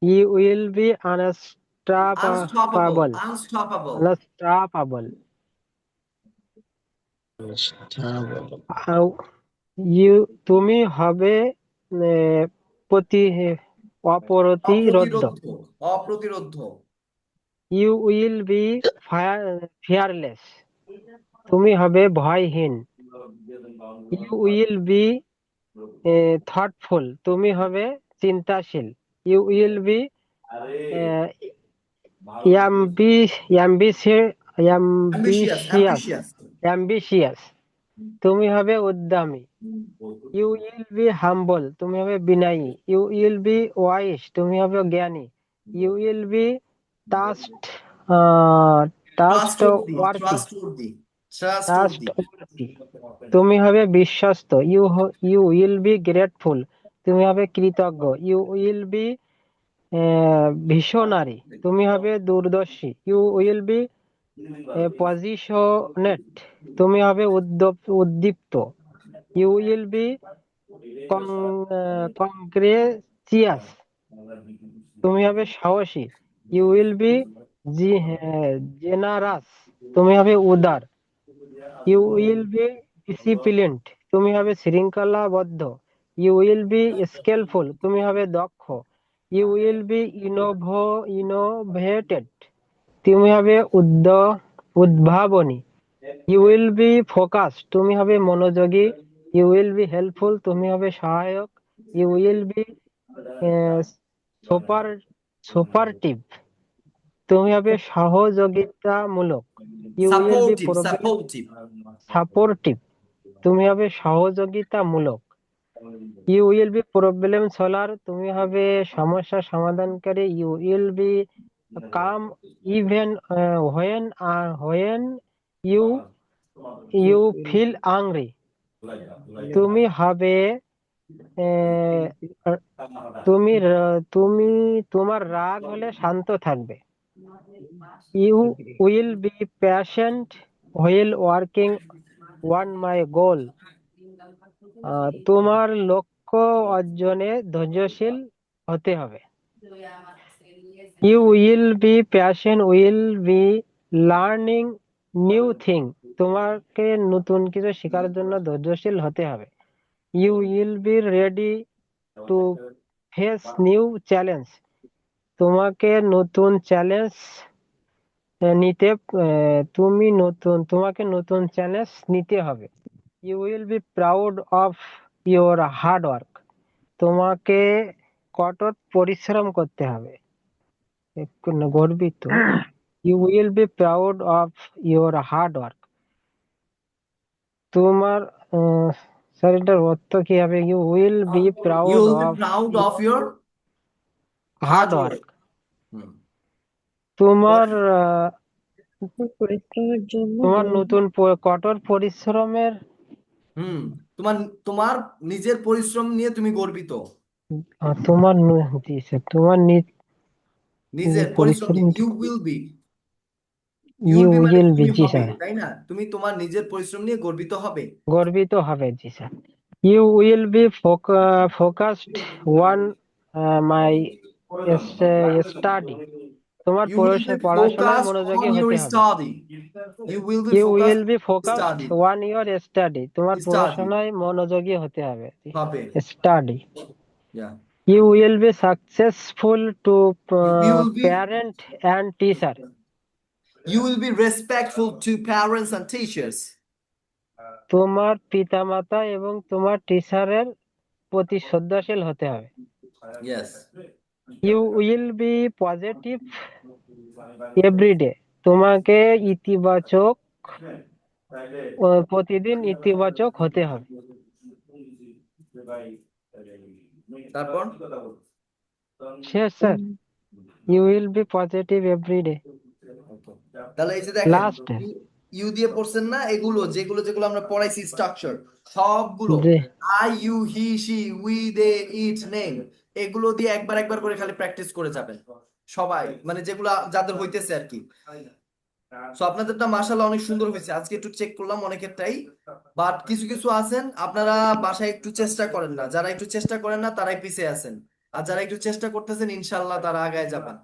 you will be unstoppable unstoppable, unstoppable unstoppable. You, তুমি হবে আহ, প্রতি অপ্রতিরোধ্য। অপ্রতিরোধ্য অপ্রতিরোধ্য ইউ উইল বি ফিয়ারলেস, তুমি হবে ভয়হীন। ইউ উইল বি থটফুল, তুমি হবে চিন্তাশীল। You will be ambitious ambitious, ambitious ambitious, তুমি হবে উদ্যমী। ইউ উইল বি হাম্বল, তুমি হবে বিনয়ী। ইউ উইল বি ওয়াইস, তুমি হবে জ্ঞানী। You will be trust trust trustworthy worthy, trustworthy trust trustworthy worthy, তুমি হবে বিশ্বস্ত। ইউ উইল বি গ্রেটফুল, তুমি হবে কৃতজ্ঞ। ইউ উইল বি ভিশনারি, তুমি হবে দূরদর্শী। ইউ উইল বি পজিশনেট, তুমি হবে উদ্দীপ্ত। ইউ উইল বি কংগ্রেচিয়াস, তুমি হবে সাহসী। ইউ উইল বি জেনারাস, তুমি হবে উদার। ইউ উইল বি ডিসিপ্লিনড, তুমি হবে শৃঙ্খলাবদ্ধ। ইউ উইল বি স্কিলফুল, তুমি হবে দক্ষ। ইউ উইল বি ইনোভেটেড, তুমি হবে উদ্ভাবনী। ইউ উইল বি ফোকাস, তুমি হবে মনোযোগী। ইউ উইল বি হেল্পফুল, তুমি হবে সহায়ক। You will be super supportive, তুমি হবে সহযোগিতামূলক। You will be supportive supportive, তুমি হবে সহযোগিতামূলক। You will be problem solver, তুমি হবে সমস্যা সমাধানকারী। You will be calm even when you you feel angry, তুমি হবে আহ, তুমি তোমার রাগ হলে শান্ত থাকবে। You will be patient while working on my goal, তোমার লক্ষ্য অর্জনে ধৈর্যশীল হতে হবে। You will be passion will be learning new thing, তোমাকে নতুন কিছু শেখার জন্য ধৈর্যশীল হতে হবে। You will be ready to face new challenge, তোমাকে নতুন চ্যালেঞ্জ তোমাকে নতুন চ্যালেঞ্জ নিতে হবে। You will be proud of your hard work, তোমাকে কঠোর পরিশ্রম করতে হবে, গর্বিত। You will be proud of your hard work, তোমার স্যার এটার অর্থ কি হবে? You will be you proud will be of proud of your hard hard work, work. তোমার পরিশ্রমের জন্য তোমার গর্ব। নতুন কঠোর পরিশ্রমের হুম তোমার তোমার নিজের পরিশ্রম নিয়ে তুমি গর্বিত। জি স্যার, তোমার নিজের পরিশ্রম পরিশ্রম। নিয়ে ইউ উইল বি, ইউ মানে উইল বি, তুমি জি হবে, স্যার, তাই না? তুমি তোমার নিজের পরিশ্রম নিয়ে গর্বিত হবে। গর্বিত হবে, জি sir. You will be focused on my study, তোমার You will be পড়াশোনায় focused মনোযোগী on your হতে হবে। study. You will be you focused will be on your focused study. On your study, তোমার Study পড়াশোনায় মনোযোগী হতে হবে। হবে। Study. Yeah. You will be successful to You will be parent and teacher, respectful to parents and teachers. তোমার পিতামাতা এবং তোমার টিচারের প্রতি শ্রদ্ধাশীল হতে হবে। Yes. You will be positive everyday, তোমাকে ইতিবাচক প্রতিদিন ইতিবাচক হতে হবে। তারপর শেষ sir, you will be positive everyday. তাহলে এই যে দেখেন লাস্ট ইউ দিয়ে পড়ছেন না, এগুলো যেগুলো যেগুলো আমরা পড়াইছি স্ট্রাকচার সবগুলো যে I you he she we they it name, এগুলো দিয়ে একবার একবার করে খালি প্র্যাকটিস করে যাবেন সবাই, মানে যেগুলো যাদের হইতেছে আর কি। সো আপনাদেরটা মাশাআল্লাহ অনেক সুন্দর হয়েছে, আজকে একটু চেক করলাম অনেকেরটাই, বাট কিছু কিছু আছেন আপনারা বাসায় একটু চেষ্টা করেন না, যারা একটু চেষ্টা করেন না তারাই পিছিয়ে আছেন, আর যারা একটু চেষ্টা করতেছেন ইনশাআল্লাহ তারা আগায় যাবেন।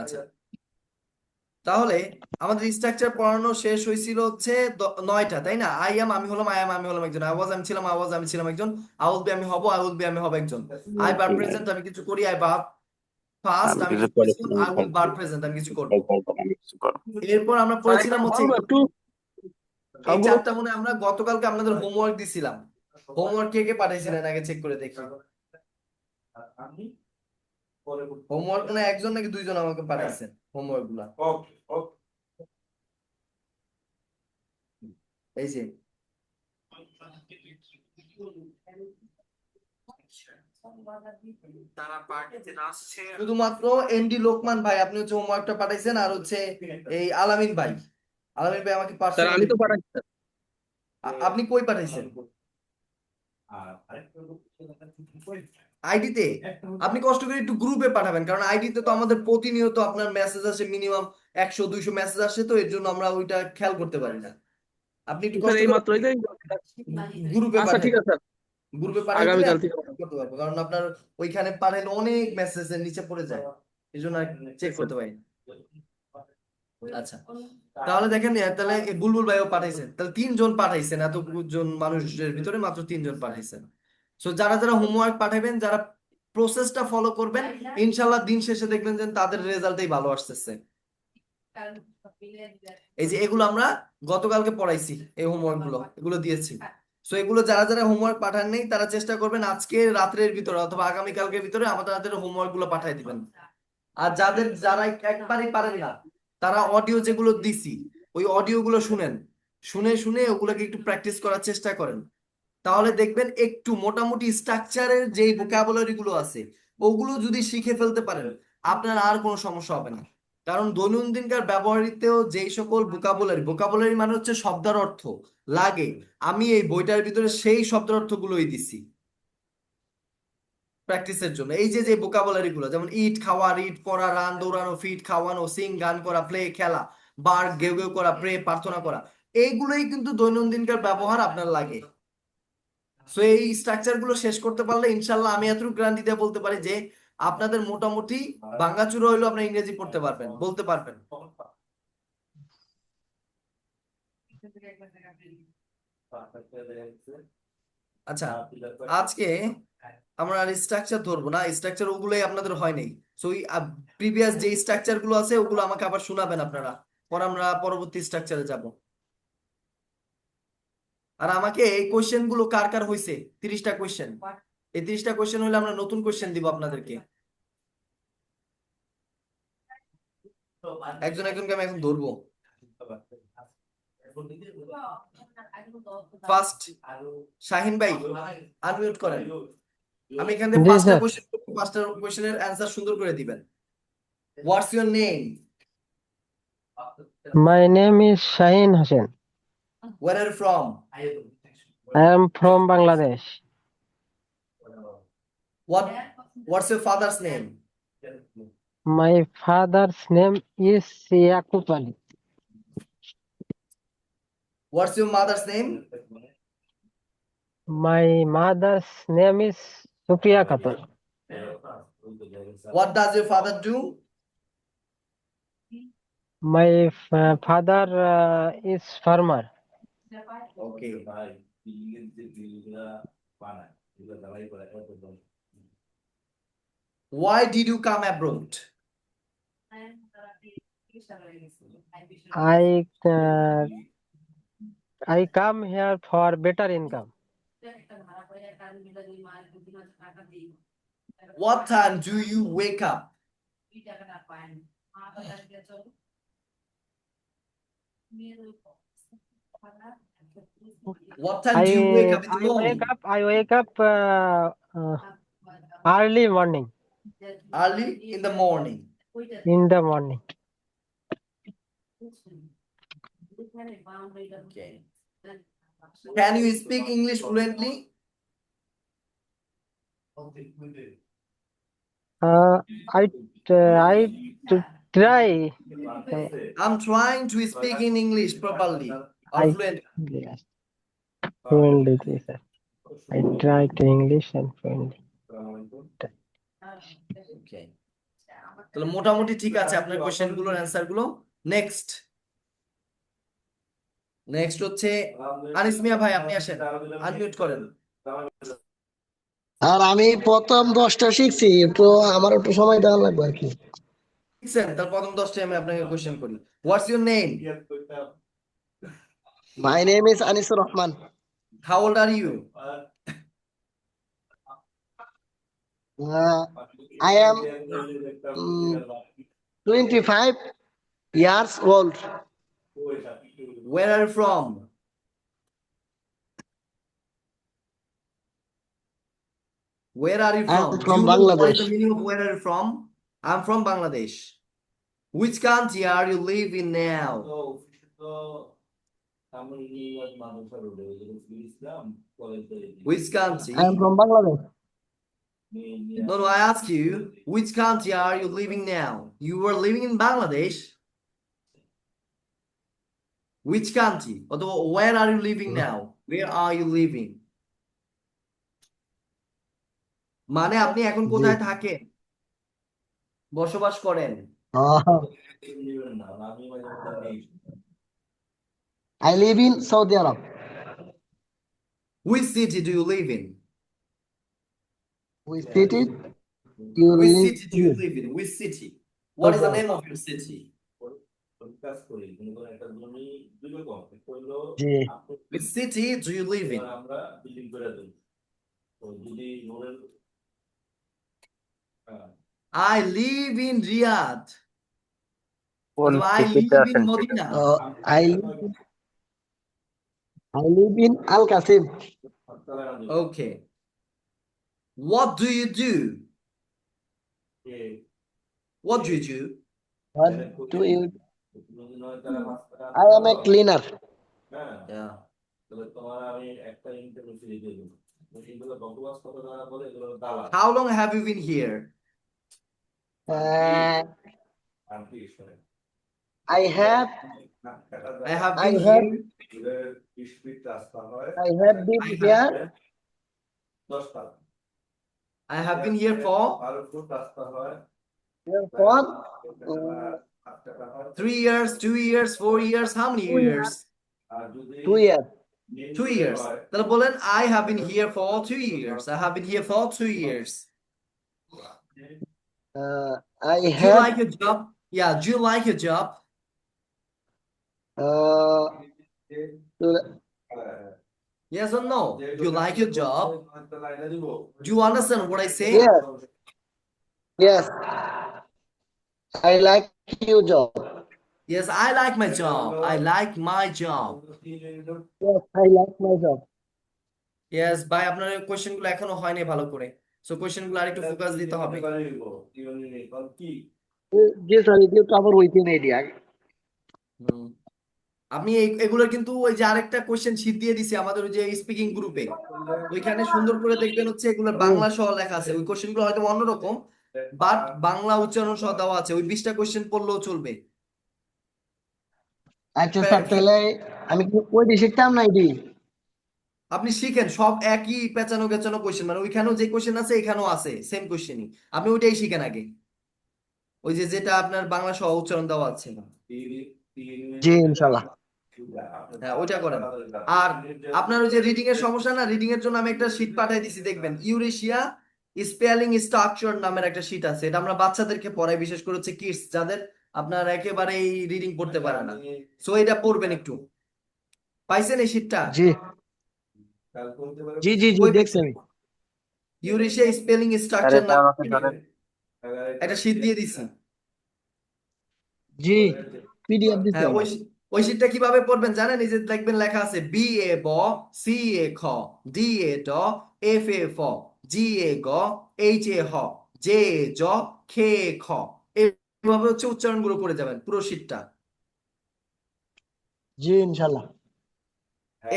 আচ্ছা, তাহলে আমাদের স্ট্রাকচার পড়ানো শেষ হয়েছিল হচ্ছে 9টা, তাই না? আই এম আমি হলাম, আই এম আমি হলাম একজন, আই ওয়াজ আমি ছিলাম, আই ওয়াজ আমি ছিলাম একজন, আই উইল বি আমি হব, আই উইল বি আমি হব একজন, আই বার প্রেজেন্ট আমি কিছু করি, আই বার ফাস্ট আমি কিছু করেছিলাম, আই উইল বার প্রেজেন্ট আমি কিছু করব। এরপর আমরা পড়েছিলাম হচ্ছে একটু এই চারটা মনে হয় আমরা গতকালকে আপনাদের হোমওয়ার্ক দিছিলাম, হোমওয়ার্ক কে কে পাঠাইছিলেন আগে চেক করে দেখি। হোমওয়ার্ক না একজন নাকি দুইজন আমাকে পাঠাইছেন হোমওয়ার্ক গুলা, এই যে শুধুমাত্র এমডি লোকমান ভাই আপনি হচ্ছে হোমওয়ার্কটা পাঠাইছেন, আর হচ্ছে এই আলামিন ভাই, আলামিন ভাই আমাকে স্যার আমি পার্সোনালি, তো পাঠাচ্ছি। আপনি কই পাঠাইছেন? আইডিতে আপনি কষ্ট করে একটু গ্রুপে পাঠাবেন, কারণ আইডিতে তো আমাদের প্রতিনিয়ত আপনার মেসেজ আসে, মিনিমাম 100-200 মেসেজ আসে, তো এর জন্য আমরা ওইটা খেয়াল করতে পারি না। আপনি একটু স্যার কষ্ট এই করে মাত্রই তো গ্রুপে আচ্ছা ঠিক পাঠাবেন। আছে স্যার, গ্রুপে পাঠাই দিলে আগামীকাল আমি থেকে check করতে পারবো, কারণ আপনার ওইখানে পাঠাইলে অনেক মেসেজের নিচে পড়ে যায়, এই জন্য চেক করতে পারি। আচ্ছা, তাহলে দেখেন তাহলে এই বুলবুল ভাইও পাঠাইছেন, তাহলে 3 জন পাঠাইছেন, এতজন মানুষের ভিতরে মাত্র 3 জন পাঠাইছেন। সো যারা যারা হোমওয়ার্ক পাঠাবেন, যারা প্রসেসটা ফলো করবেন, ইনশাল্লাহ দিন শেষে দেখবেন যে তাদের রেজাল্টই ভালো আসতেছে। এই যে এগুলো আমরা গতকালকে পড়াইছি, এই হোমওয়ার্ক গুলো এগুলো দিয়েছি। সো এগুলো যারা যারা হোমওয়ার্ক পাঠান নেই তারা চেষ্টা করবেন আজকে রাত্রের ভিতরে অথবা আগামীকালকের ভিতরে আমাদের হোমওয়ার্ক গুলো পাঠিয়ে দিবেন। আর যারা একবারই পারেন না, তারা অডিও যেগুলো দিছি ওই অডিও গুলো শুনেন, শুনে শুনে ওগুলোকে একটু প্র্যাকটিস করার চেষ্টা করেন। তাহলে দেখবেন একটু মোটামুটি স্ট্রাকচারের যেই ভোকাবুলারি গুলো আছে ওগুলো যদি শিখে ফেলতে পারেন, আপনার আর কোনো সমস্যা হবে না। কারণ দৈনন্দিনকার ব্যবহারিতেও যেই সকল ভোকাবুলারি মানে হচ্ছে শব্দের অর্থ লাগে, আমি এই বইটার ভিতরে সেই শব্দের অর্থগুলোই দিছি প্র্যাকটিসের জন্য। এই যে যে ভোকাবুলারি গুলো, যেমন ইট খাওয়া, রিড পড়া, রান দৌড়ানো, ফিট খাওয়ানো, সিং গান করা, প্লে খেলা, বার গেউ গেউ করা, প্রে প্রার্থনা করা, এইগুলোই কিন্তু দৈনন্দিনকার ব্যবহার আপনার লাগে। সো এই স্ট্রাকচার গুলো শেষ করতে পারলে ইনশাল্লাহ আমি এতটুকু গ্যারান্টি দিয়ে বলতে পারি যে আপনাদের মোটামুটি ভাঙাচুরা হইলেও আপনি ইংরেজি পড়তে পারবেন, বলতে পারবেন। আচ্ছা, আজকে আমরা আর স্ট্রাকচার ধরবো না, স্ট্রাকচার ওগুলোই আপনাদের হয় নাই। সো ওই প্রিভিয়াস যে স্ট্রাকচার গুলো আছে ওগুলো আমাকে আবার শোনাবেন আপনারা, পরে আমরা পরবর্তী স্ট্রাকচারে যাব। আর আমাকে এই কোশ্চেন গুলো কার কার হয়েছে, 30টা কোশ্চেন, এই 30টা কোশ্চেন হলে আমরা নতুন কোশ্চেন দিব আপনাদেরকে। একজন একজনকে আমি এখন ধরবো। ফার্স্ট শাহিন ভাই আনমিউট করেন। আমি এখান থেকে জি 5টা স্যার, কোশ্চেন, 5টা কোশ্চেনের অ্যান্সার সুন্দর করে দিবেন। হোয়াটস your name? my name is Shaheen Hussain. Where are you from? I am from Bangladesh. What's your father's name? My father's name is Yaqub Ali. What's your mother's name? My mother's name is Supriya Khatun. What does your father do? My father is farmer. Okay. Why did you come abroad? I come here for better income. What time do you wake up? What time do you wake up in the morning? I wake up early morning. Early in the morning. In the morning. Okay. Can you speak English fluently? I try. I'm trying to speak in English properly or I fluently. yes, fluently, sir. I try to English and fluently. Okay. তাহলে মোটামুটি ঠিক আছে আপনার কোশ্চেন গুলোর অ্যান্সার গুলো। নেক্সট হচ্ছে আনিস মিয়া ভাই, আপনি আসেন, আনমিউট করেন। আর আমি প্রথম 10টা শিখছি, তো আমার একটু সময় দেওয়া লাগবে আর কি। শিখছেন, তার প্রথম 10টা আমি আপনাকে কোশ্চেন করি। What's your name? My name is Anisur Rahman. How old are you? I am 25 years old. Where are you from? Where are you I am from? Do from you know what is Bangladesh. the meaning of where are you from? I'm from Bangladesh. Which country are you living now? Which country? I am from Bangladesh. No, no, I ask you, which country are you living now? You were living in Bangladesh. Which country? Or where are you living now? Where are you living? মানে আপনি এখন জি কোথায় থাকেন? বসবাস করেন? আহ, I live in Saudi Arab. Which city do you live in? Which city you Which live city do you in? live in? Which city? What is the name of your city? G Which city do you live in? I live in Riyadh. কোন অথবা I সিটিতে live in আছেন সেটা Medina. I live in Al Qasim. Okay. What do you do? What do you do? What do you? I am a cleaner. Yeah. How long have you been here? I have I have I been have here. I have been here I have been here for for 3 years, 2 years, 4 years. How many years? 2 years. 2 years. তাহলে বলেন I have been here for 2 years. I have been here for 2 years. I Do you have like your job? Yeah, do you like your job? Yes or no? Do you like your job? Do you understand what I say? yes yes I like your job. Yes, I like my job. I like my job. Yes, I like my job. Yes, ভাই আপনার কোশ্চেন গুলো এখনো হয়নি ভালো করে। সো কোশ্চেন গুলো আরেকটু ফোকাস দিতে হবে। জি স্যার এগুলো আবার ওইখানে আইডিয়া হুম। আমি এগুলো কিন্তু ওই যে আরেকটা কোশ্চেন শীট দিয়ে দিছি আমাদের ওই যে স্পিকিং গ্রুপে, ওইখানে সুন্দর করে দেখবেন হচ্ছে এগুলোর বাংলা সহ লেখা আছে। ওই কোশ্চেন গুলো হয়তো অন্যরকম, বাট বাংলা উচ্চারণ সহ দেওয়া আছে। ওই 20টা কোশ্চেন পড়লেও চলবে। আচ্ছা স্যার তাহলে আমি কি ওইটি শিখতাম না এটি? আপনি শিখেন সব একই পেঁচানো গেচানো কোশ্চেন, মানে ওইখানেও যে কোশ্চেন আছে এখানেও আছে সেম কোশ্চেনই। আপনি ওইটাই শিখেন আগে, ওই যে যেটা আপনার বাংলা সহ উচ্চারণ দেওয়া আছে। জি ইনশাআল্লাহ। হ্যাঁ ওইটা করেন। আর আপনার ওই যে রিডিং এর সমস্যা না, রিডিং এর জন্য আমি একটা শীট পাঠিয়ে দিছি, দেখবেন ইউরেশিয়া স্পেলিং স্ট্রাকচার নামের একটা শীট আছে। এটা আমরা বাচ্চাদেরকে পড়াই, বিশেষ করে হচ্ছে কিডস যাদের আপনার একেবারেই রিডিং পড়তে পারে না। সো এটা পড়বেন একটু। পাইছেন এই শীটটা? জি জি জি জি কই দেখছি পাইছেন? আমি। ইউরেশিয়া স্পেলিং স্যার স্ট্রাকচার এটা নামে আমাকে ধরেন। একটা শীট দিয়ে দিছি। জি পিডিএফ দিছি হ্যাঁ আমার। ওই শীটটা কিভাবে পড়বেন জানেন? এই যে দেখবেন লেখা আছে বি এ ব, সি এ খ, ডি এ ড, এফ এ ফ, জি এ গ, এইচ এ হ, জে এ জ, খে এ খ। এইভাবে হচ্ছে উচ্চারণ গুলো করে যাবেন পুরো শীটটা। জি ইনশাআল্লাহ।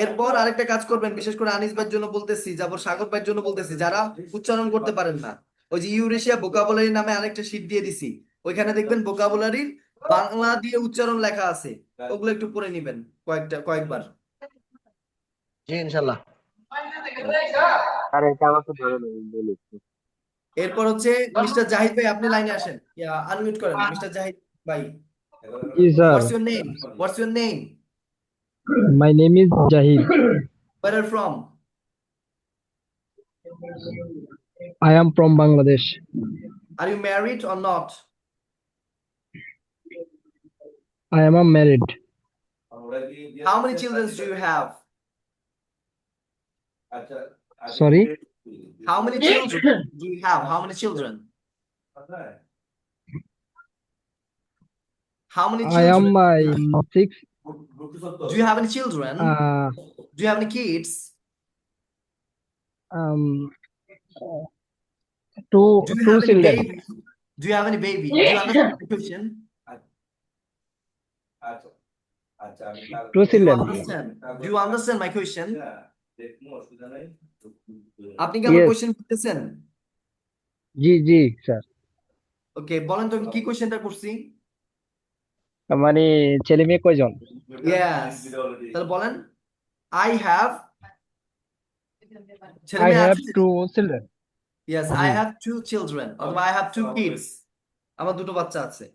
এরপর আরেকটা কাজ করবেন, বিশেষ করে আনিস ভাইয়ের জন্য বলতেছি, যারপর সাগর ভাইয়ের জন্য বলতেছি, যারা উচ্চারণ করতে পারেন না, ওই যে ইউরেশিয়া ভোকাবুলারি নামে আরেকটা শীট দিয়ে দিছি, ওইখানে দেখবেন ভোকাবুলারির বাংলা দিয়ে উচ্চারণ লেখা আছে, ওগুলো একটু পড়ে নিবেন কয়েকবার। জি ইনশাআল্লাহ। স্যার এটা আমাকে ধরেন আমি বলি। এরপর হচ্ছে মিস্টার জাহিদ ভাই, আপনি লাইনে আসেন, আনমিউট করেন মিস্টার জাহিদ ভাই। Yes, sir. What's your name? What's your name? My name is Jahid. Where are you from? I am from Bangladesh. Are you married or not? I am married. How many children do you have? Sorry, How many children do you have? How many children? How many I am children? 6. Do you have any children? Do you have any kids? Um, two Do you two have any children. baby? Do you have any baby? Do you understand the question? Two Do you children. understand? Do you understand my question? আপনি কি আমার Yes. কোয়েশ্চেন বুঝতেছেন? জি স্যার। ওকে, বলেন তো আমি কি কোয়েশ্চেনটা করছি? মানে ছেলে মেয়ে কয়জন? ইয়েস, তাহলে বলেন I have ছেলে I মেয়ে have আছে? two children. Yes, I G. have two children অথবা I have two kids. আমার দুটো বাচ্চা আছে।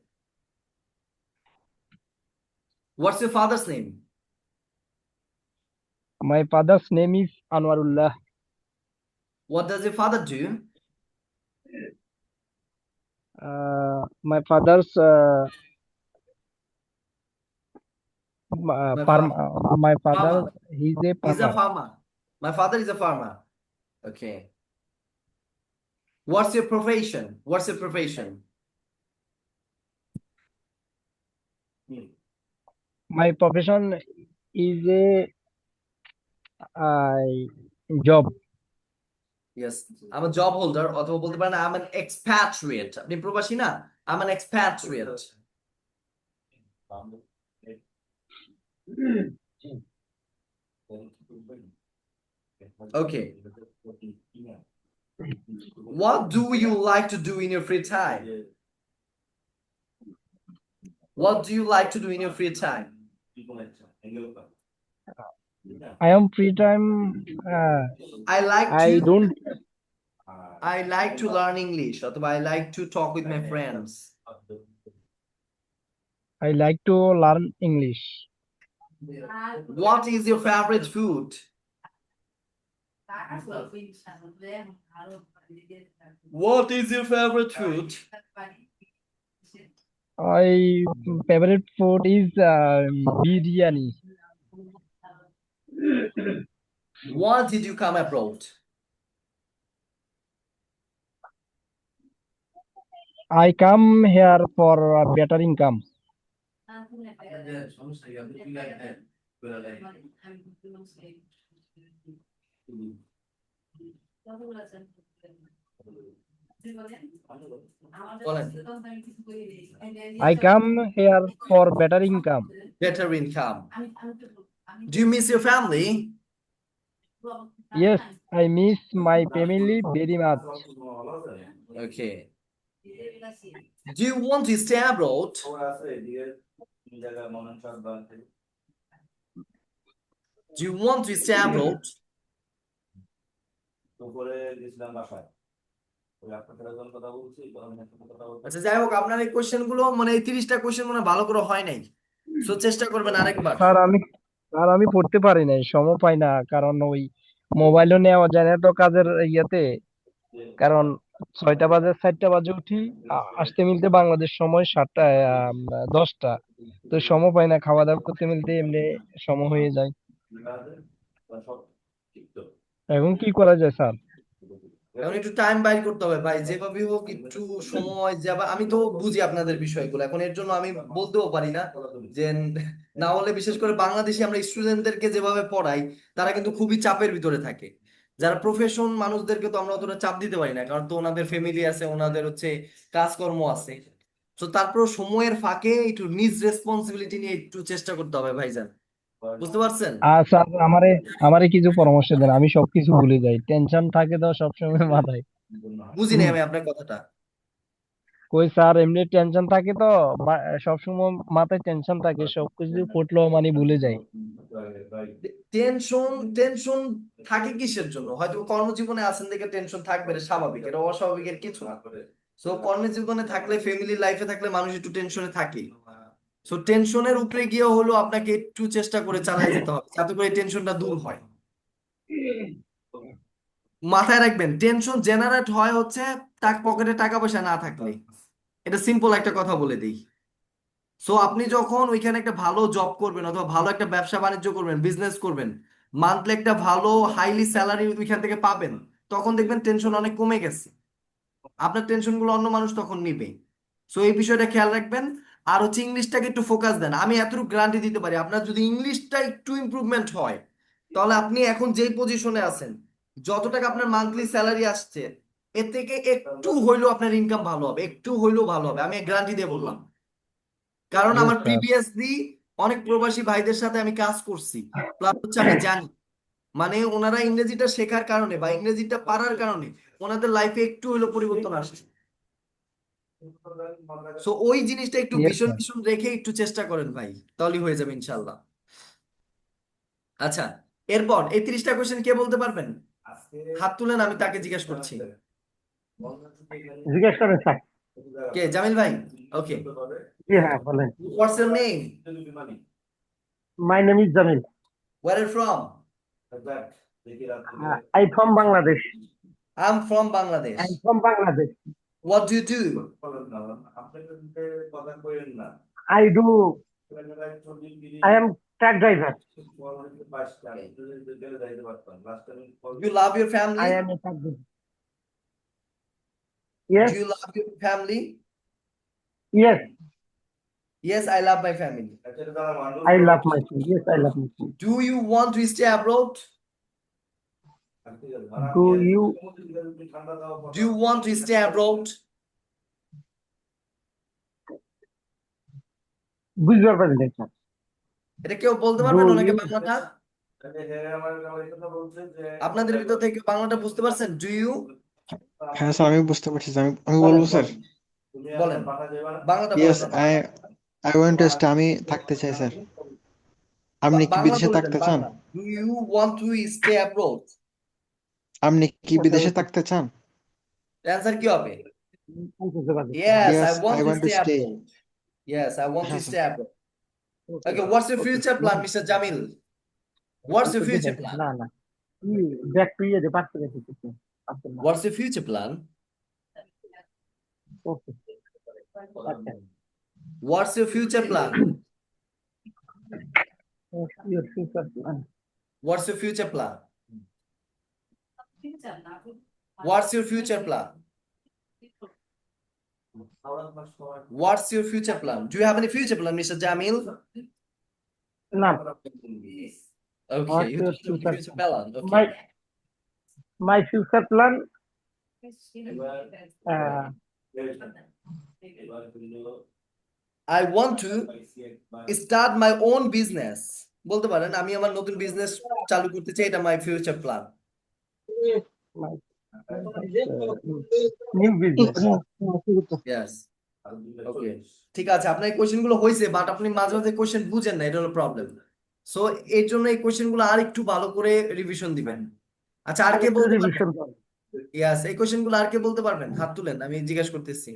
What's your father's name? My father's name is Anwarullah. What does your father do? My father's My farm. father My father, farmer. he's a He's a farmer. farmer. My father is a farmer. Okay. What's your profession? What's your profession? My profession is a job. Yes, I'm a job holder অথবা বলতে পারেন I'm an expatriate. আপনি প্রবাসী না? I'm an expatriate. Okay. What do you like to do in your free time? What do you like to do in your free time? I am free time. I like I to don't. I like to learn English অথবা I like to talk with my friends. I like to learn English. What is your favorite food? What is your favorite food? My favorite food is biryani. Why did you come abroad? I come here for a better income. I come here for better income. Better income. Do you miss your family? Yes, I miss my family very much. Okay. Do you want to stay abroad? Do you want to stay abroad? আচ্ছা, যাই হোক, আপনার এই কোশ্চেন গুলো মানে এই 30টা কোশ্চেন মানে ভালো করে হয় নাই, সো চেষ্টা করবেন আরেকবার। স্যার আমি পড়তে পারি নাই, সময় পাই না, কারণ ওই মোবাইলও নেওয়া যায় না তো কাজের ইয়েতে। কারণ 6টা বাজে 4টা বাজে উঠি, আসতে মিলতে বাংলাদেশ সময় 7টা 10টা, তো সময় পাই না, খাওয়া দাওয়া করতে মিলতে এমনি সময় হয়ে যায়। এখন কি করা যায় স্যার? এখন একটু টাইম বাইর করতে হবে ভাই, যেভাবে হোক একটু সময় যাবে। আমি তো বুঝি আপনাদের বিষয়গুলো, এখন এর জন্য আমি বলতেও পারি না যে না হলে, বিশেষ করে বাংলাদেশে আমরা স্টুডেন্টদেরকে যেভাবে পড়াই তারা কিন্তু খুবই চাপের ভিতরে থাকে। যারা প্রফেশন মানুষদেরকে তো আমরা অতটা চাপ দিতে পারি না, কারণ তো ওনাদের ফ্যামিলি আছে, ওনাদের হচ্ছে কাজকর্ম আছে। তো তারপর সময়ের ফাঁকে একটু নিজ রেসপন্সিবিলিটি নিয়ে একটু চেষ্টা করতে হবে ভাইজান, বুঝতে পারছেন? স্যার আমারে কিছু পরামর্শ দেন, আমি সবকিছু ভুলে যাই, টেনশন থাকে তো সবসময় মাথায়। বুঝি নাই আমি আপনার কথাটা। কই স্যার, এমনি টেনশন থাকে তো, সবসময় মাথায় টেনশন থাকে, সবকিছু ফুটলো মানে ভুলে যাই। টেনশন টেনশন থাকে কিসের জন্য? হয়তো কর্মজীবনে আছেন দেখে টেনশন থাকবে, এটা স্বাভাবিক, এটা অস্বাভাবিকের কিছু না। সো কর্মজীবনে থাকলে, ফ্যামিলি লাইফে থাকলে মানুষ একটু টেনশনে থাকে। সো টেনশনের উপরে গিয়ে হলো আপনাকে একটু চেষ্টা করে চালিয়ে যেতে হবে, যাতে করে টেনশনটা দূর হয়। মাথায় রাখবেন, টেনশন জেনারেট হয় হচ্ছে তার পকেটে টাকা পয়সা না থাকলে। এটা সিম্পল একটা কথা বলে দিই। সো আপনি যখন ওইখানে একটা ভালো জব করবেন অথবা ভালো একটা ব্যবসা বাণিজ্য করবেন, বিজনেস করবেন, মান্থলি একটা ভালো হাইলি স্যালারি ওইখান থেকে পাবেন, তখন দেখবেন টেনশন অনেক কমে গেছে। আপনার টেনশনগুলো অন্য মানুষ তখন নিবে। সো এই বিষয়টা খেয়াল রাখবেন। আর হচ্ছে ইংলিশটাকে একটু ফোকাস দেন। আমি এতটুকু গ্যারান্টি দিতে পারি, আপনার যদি ইংলিশটা একটু ইমপ্রুভমেন্ট হয়, তাহলে আপনি এখন যেই পজিশনে আছেন, যত টাকা আপনার মান্থলি স্যালারি আসছে, এর থেকে একটু হইলেও আপনার ইনকাম ভালো হবে, একটু হইলেও ভালো হবে, আমি গ্যারান্টি দিয়ে বললাম। কারণ Yes, আমার sir. প্রিভিয়াসলি অনেক প্রবাসী ভাইদের সাথে আমি কাজ করছি, প্লাস হচ্ছে আমি জানি, মানে ওনারা ইংরেজিটা শেখার কারণে বা ইংরেজিটা পারার কারণে ওনাদের লাইফে একটু হলো পরিবর্তন আসছে। সো ওই জিনিসটা একটু Yes, ভীষণ sir. ভীষণ রেখে একটু চেষ্টা করেন ভাই, তাহলেই হয়ে যাবে ইনশাল্লাহ। আচ্ছা, এরপর এই 30টা কোয়েশ্চেন কে বলতে পারবেন? হাত তুলেন, আমি তাকে জিজ্ঞেস করছি। জিজ্ঞেস করেন স্যার। কে? জামিল ভাই? ওকে। জি হ্যাঁ বলেন। What's your name? My name is Jamil. Where are from? I from Bangladesh. I am from Bangladesh. I from Bangladesh. What do you do? I do I am truck driver. You love your I family? Am a truck driver. Do yes you love your family? Yes Yes, I love my family. I love my family. Yes I love my family. Do you want to stay abroad? Do you Do you want to stay abroad? বুঝতে পারবেন স্যার? এটা কেউ বলতে ডু পারবেন ওনাকে ইউ বাংলাটা? আপনাদের ভিতর থেকে কেউ বাংলাটা বুঝতে পারছেন? Do you? হ্যাঁ স্যার, আমি বুঝতে পারছি স্যার। আমি বলেন বলবো স্যার। বলেন বাংলাটা বলেন ইয়েস, বাবা। I want to stay. আমি থাকতে চাই স্যার। আপনি কি বাংলা বিদেশে বলে দেন থাকতে চান? Bangla. Do you want to stay abroad? আপনি কি বিদেশে থাকতে চান? অ্যান্সার কি হবে? যোগাযোগ করেন। Yes, I yes, want I to want to stay stay. abroad. Yes, I want to হ্যাঁ stay sir. abroad. Okay, what's your future plan, Mr. Jamil? What's your future plan? না না ব্যাক টু ইয়ে পারতে গেছি। What's your future plan? ওকে আচ্ছা। What's your future plan? Your future plan. What's your future plan? What's your future plan? What's your future plan? Do you have any future plan, Mr. Jamil? না Okay, What's you your don't have any future future plan. Okay. My future plan I want to start my own business. বলতে পারেন আমি আমার নতুন বিজনেস চালু করতে চাই, এটা my future plan. New business. Yes. ওকে, ঠিক আছে, আপনার এই কোশ্চেন গুলো হয়েছে, বাট আপনি মাঝে মাঝে কোশ্চেন বুঝেন না, এটা হলো প্রবলেম। সো এর জন্য এই কোশ্চেন গুলো আর একটু ভালো করে রিভিশন দিবেন। আচ্ছা, আর কে বলতে পারবেন? ইয়াস, এই কোশ্চেন গুলো আর কে বলতে পারবেন? হাত তুলেন, আমি জিজ্ঞাসা করতেছি।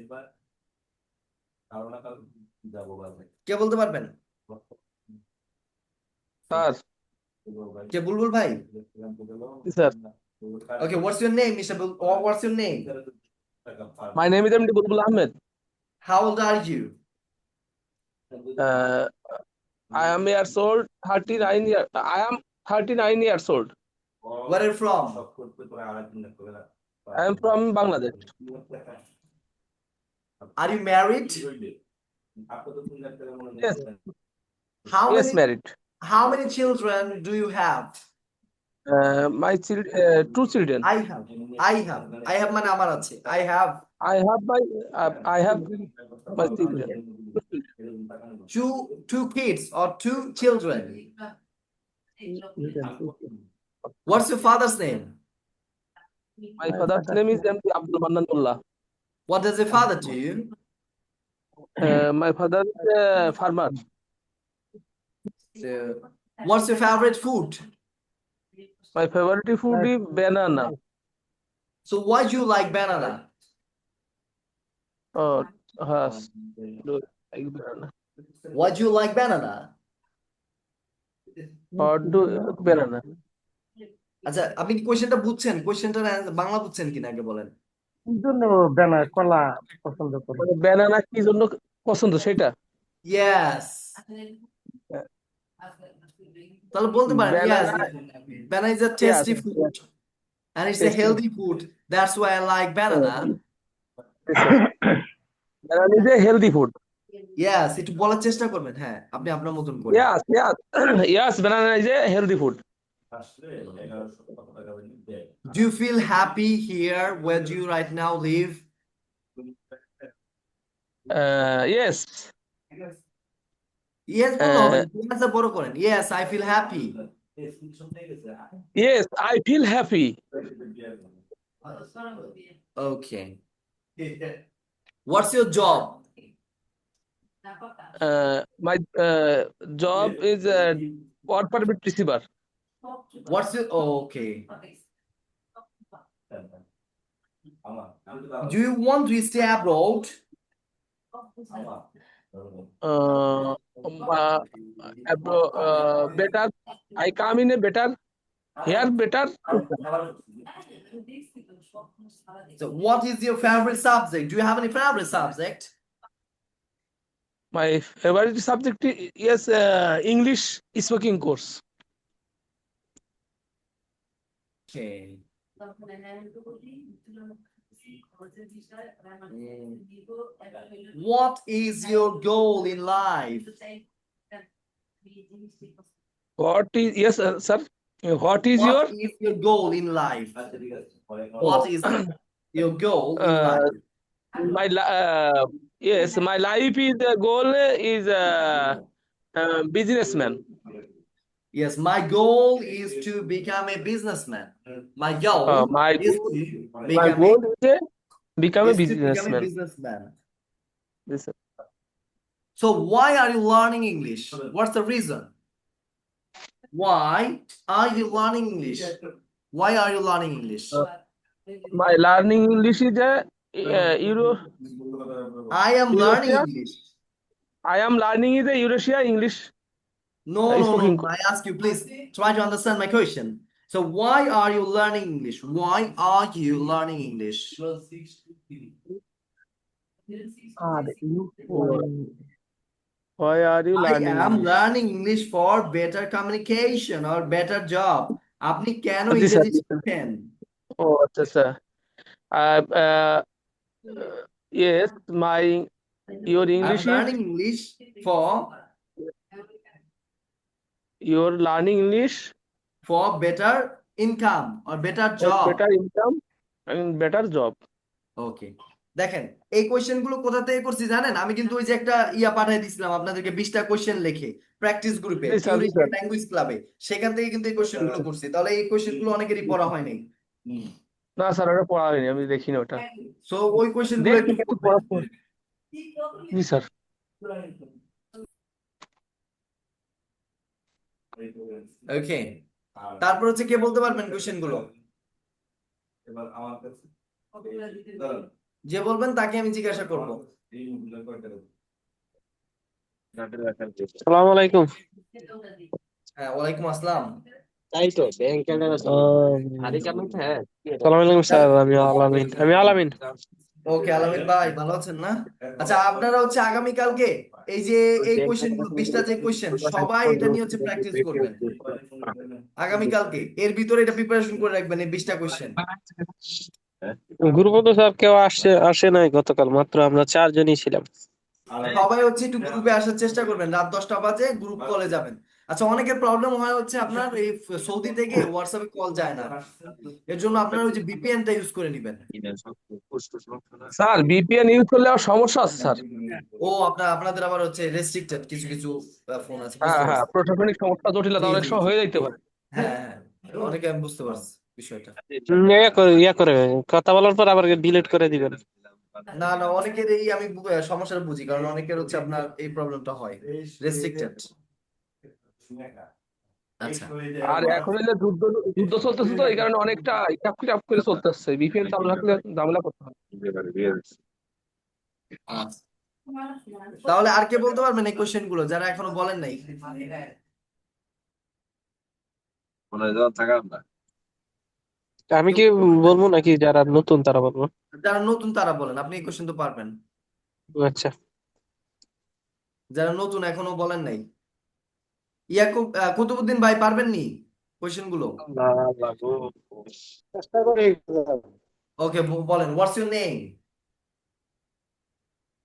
কে বলতে পারবেন? স্যার। কে? বুলবুল ভাই? Sir. Okay, what's your name, mister what's your name? My name is MD Bulbul Ahmed. How old are you? I am years old, 39 years. I am 39 years old. Where are you from? I am from Bangladesh. Are you married? Yes, How yes, many married. how many children do you have? My two children. I have মানে আমার আছে। I have I have my children. two kids or two children. What's your father's name? My father's name is MD Abdul Mananullah. What does your father do? My father is a farmer. What's your favorite food? My favorite food is banana. So why do you like banana? Oh, yes. Do like banana. Why do you like banana? Or do banana. আচ্ছা, আপনি কি কোশ্চেনটা বুঝছেন? কোশ্চেনটার বাংলা বুঝছেন কিনা আগে বলেন। কি জন্য কলা পছন্দ করি? banana কি জন্য পছন্দ সেটা? Yes. তাহলে বলতে পারেন yes. Banana is a tasty food and it's a healthy food. That's why I like banana. Banana is a healthy food. Yes, একটু বলার চেষ্টা করবেন। হ্যাঁ, আপনি আপনার মতন করে। Yes, yes. Yes, banana is a healthy food. Do you feel happy here where do you right now live? Yes. Yes বললে হবে Uh, না, তুমি answer বড় করেন। Yes I feel happy. yes, I feel happy. Okay, what's your job? My job is work permit receiver. What's your okay, do you want to stay abroad? Better. I come in a better. Here better. So what is your favorite subject? Do you have any favorite subject? My favorite subject is English speaking course. Okay. What is your goal in life? What is yes, sir? What is your What is your goal in life? What is your goal in life? yes, my life is goal is businessman. Yes, my goal is to become a businessman. My goal My is goal, to my become goal is become a is to become a businessman. businessman. Yes, sir. So why are you learning English? What's the reason? Why are you learning English? Why are you learning English? My learning English is Euro. I am learning Eurasia. English. I am learning is a Eurasia English No. speaking course. I ask you, please try to understand my question. So why are you learning English? Why are you learning English? Why are you I learning am English? learning English for better communication or better job. আপনি কেন জি স্যার ইংরেজি শিখছেন? ও আচ্ছা আচ্ছা yes my your I'm English is learning English for your learning English better income or better for job. better income and better job. ওকে, দেখেন এই কোশ্চেন গুলো কোথা থেকে করছি জানেন? আমি কিন্তু ওই যে একটা পাঠিয়ে দিছিলাম আপনাদেরকে 20টা কোশ্চেন লিখে প্র্যাকটিস গ্রুপে জি স্যার জি ইউরিশিয়ান স্যার ল্যাঙ্গুয়েজ ক্লাবে, সেখান থেকে কিন্তু এই কোশ্চেন গুলো করছি। তাহলে এই কোশ্চেন গুলো অনেকেরই পড়া হয় নাই। না স্যার ওটা পড়া হয়নি আমি দেখিনি ওটা সো ওই কোশ্চেন গুলো দেখি একটু কিন্তু পড়বেন। জি স্যার ওকে, তারপর হচ্ছে কে বলতে পারবেন কোশ্চেন গুলো? যে বলবেন তাকে আমি জিজ্ঞাসা করব। আসসালামু আলাইকুম। হ্যাঁ, ওয়ালাইকুম আসসালাম। তাই তো ব্যাংক আসসালামু আলাইকুম স্যার, আমি আলামিন। ওকে আলামিন ভাই, ভালো আছেন না? আচ্ছা, আপনারা হচ্ছে আগামীকালকে এই যে এই কোশ্চেন গুলো 20টা যে কোশ্চেন, সবাই এটা নিয়ে হচ্ছে প্র্যাকটিস করবেন আগামীকালকে। এর ভিতরে এটা প্রিপারেশন করে রাখবেন এই 20টা কোশ্চেন। গ্রুপে তো স্যার কেউ আসে নাই গতকাল, মাত্র আমরা 4 জনই ছিলাম। সবাই হচ্ছে একটু গ্রুপে আসার চেষ্টা করবেন, রাত 10টা বাজে গ্রুপ কলে যাবেন। আচ্ছা, অনেকের প্রবলেম হয় হচ্ছে আপনার এই সৌদি থেকে হোয়াটসঅ্যাপে কল যায় না, এর জন্য আপনারা ওই যে ভিপিএনটা ইউজ করে নেবেন। স্যার ভিপিএন ইউজ করলে আমার সমস্যা আছে স্যার। ও আপনাদের আবার হচ্ছে রেস্ট্রিক্টেড কিছু কিছু ফোন আছে, হ্যাঁ বুঝতে হ্যাঁ পারছি। প্রশাসনিক সমস্যা জটিলতা অনেক জি সময় হয়ে যাইতে পারে। হ্যাঁ, অনেকে আমি বুঝতে পারছি বিষয়টা। ইয়া করে কথা বলার পর আবার ডিলিট করে দিবেন। না, অনেকের এই আমি সমস্যাটা বুঝি, কারণ অনেকের হচ্ছে আপনার এই প্রবলেমটা হয়, রেস্ট্রিক্টেড। আচ্ছা, আর এখন এই যে যুদ্ধ চলতেছে তো এই কারণে অনেকটা টাপ করে চলতেছে, ভিপিএন চালু রাখলে ঝামেলা করতে হয়। আচ্ছা। তাহলে আর কে বলতে পারবেন এই কোশ্চেন গুলো যারা এখনো বলেন নাই? আমি কি বলবো নাকি যারা নতুন তারা বলবো? যারা নতুন তারা বলেন, আপনি এই কোশ্চেন তো পারবেন। আচ্ছা, যারা নতুন এখনো বলেন নাই, ইয়াকুব কুতুবুদ্দিন ভাই পারবেন নি কোশ্চেন গুলো? চেষ্টা করি। ওকে, বলেন, what's your name?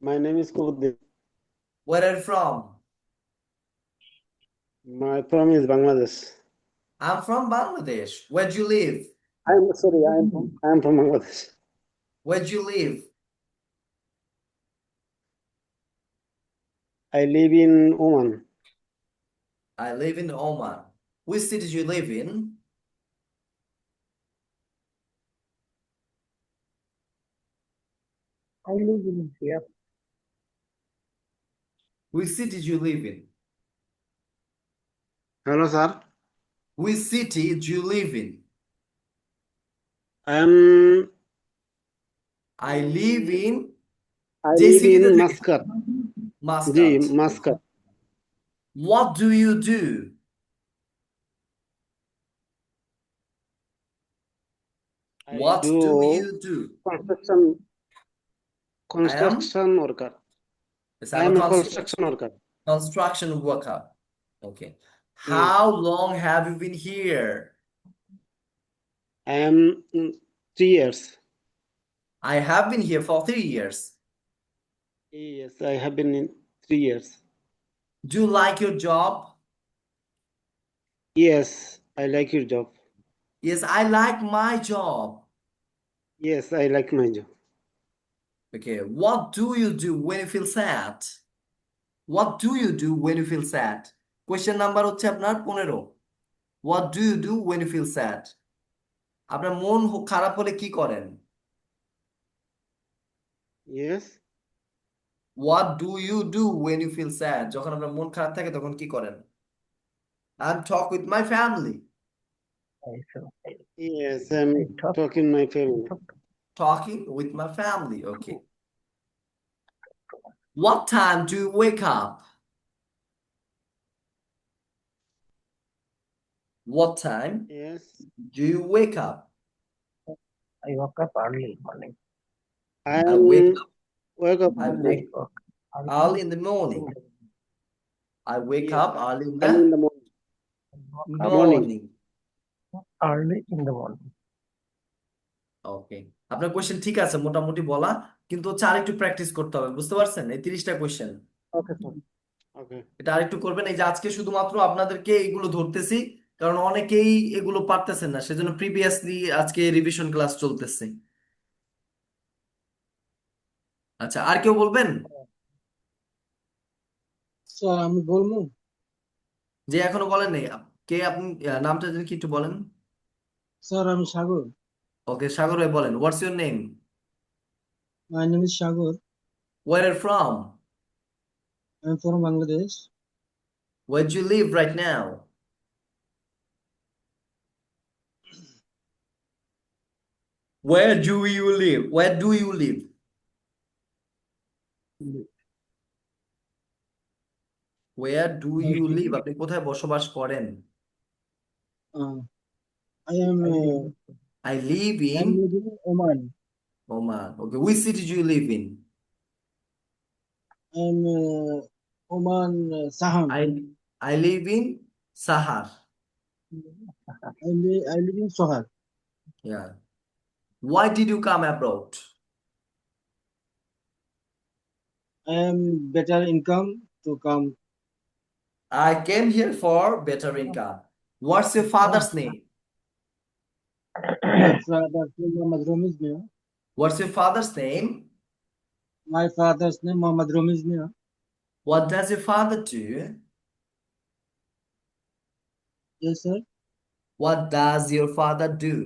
My name is Kubuddin. Where are you from? My from is Bangladesh. I am from Bangladesh. Where do you live? I'm sorry, I'm from Bangladesh. Where do you live? I live in Oman. I live in Oman. Which city do you live in? I live in here. Which city do you live in? Hello, sir. Which city do you live in? I am. I live in I যে live সিটিতে in থাকি Muscat. Muscat. Ji, Muscat. What do you do? I What do do you do? construction I am construction worker. yes, I I'm a am a construction worker. construction worker. Okay. Yes. How long have you been here? I am 3 years. I have been here for 3 years. Yes, I have been in 3 years. Do you like your job? Yes, I like your job. Yes, I like my job. Yes, I like my job. Okay. What do you do when you feel sad? What do you do when you feel sad? Question number হচ্ছে আপনার 15 What do you do when you feel sad? আপনার মন খারাপ হলে কি করেন? Yes. What do you do when you feel sad? যখন আপনার মন খারাপ থাকে তখন কি করেন? I talk with my family. Yes, I'm talking my family. Talking with my family. Okay. What time do you wake up? What time Yes. do you wake up? I woke up early morning. I I wake up. wake up I early. wake up early in the morning. I wake Yes, up early in early in the the morning. morning. Early in the morning. ওকে আপনার কোশ্চেন ঠিক আছে মোটামুটি বলা কিন্তু হচ্ছে আরেকটু প্র্যাকটিস করতে হবে বুঝতে পারছেন এই 30টা কোশ্চেন Okay, sir. Okay. এটা আরেকটু করবেন এই যে আজকে শুধুমাত্র আপনাদেরকে এগুলো ধরতেছি কারণ অনেকেই এগুলো পারতেছেন না সেজন্য প্রিভিয়াসলি আজকে রিভিশন ক্লাস চলতেছে আচ্ছা আর কেউ বলবেন স্যার আমি বলবো যে এখনো বলেন নাই কে আপনি নামটা যদি কি একটু বলেন স্যার আমি সাগর ওকে সাগর ভাই বলেন what's your name my name is Sagar where are from I am from Bangladesh where do you live right now where do you live where do you live আপনি কোথায় বসবাস করেন I am I live in Oman Oman. Okay, which city do you live in? I am Oman Saham I live in Sahar. I live in Sohar Yeah. Why did you come abroad? I am better income to come. I came here for better income. What's your father's name? Father Muhammad Romiz Mia. What's your father's name? My father's name Muhammad Romiz Mia. What does your father do? Yes, sir. What does your father do?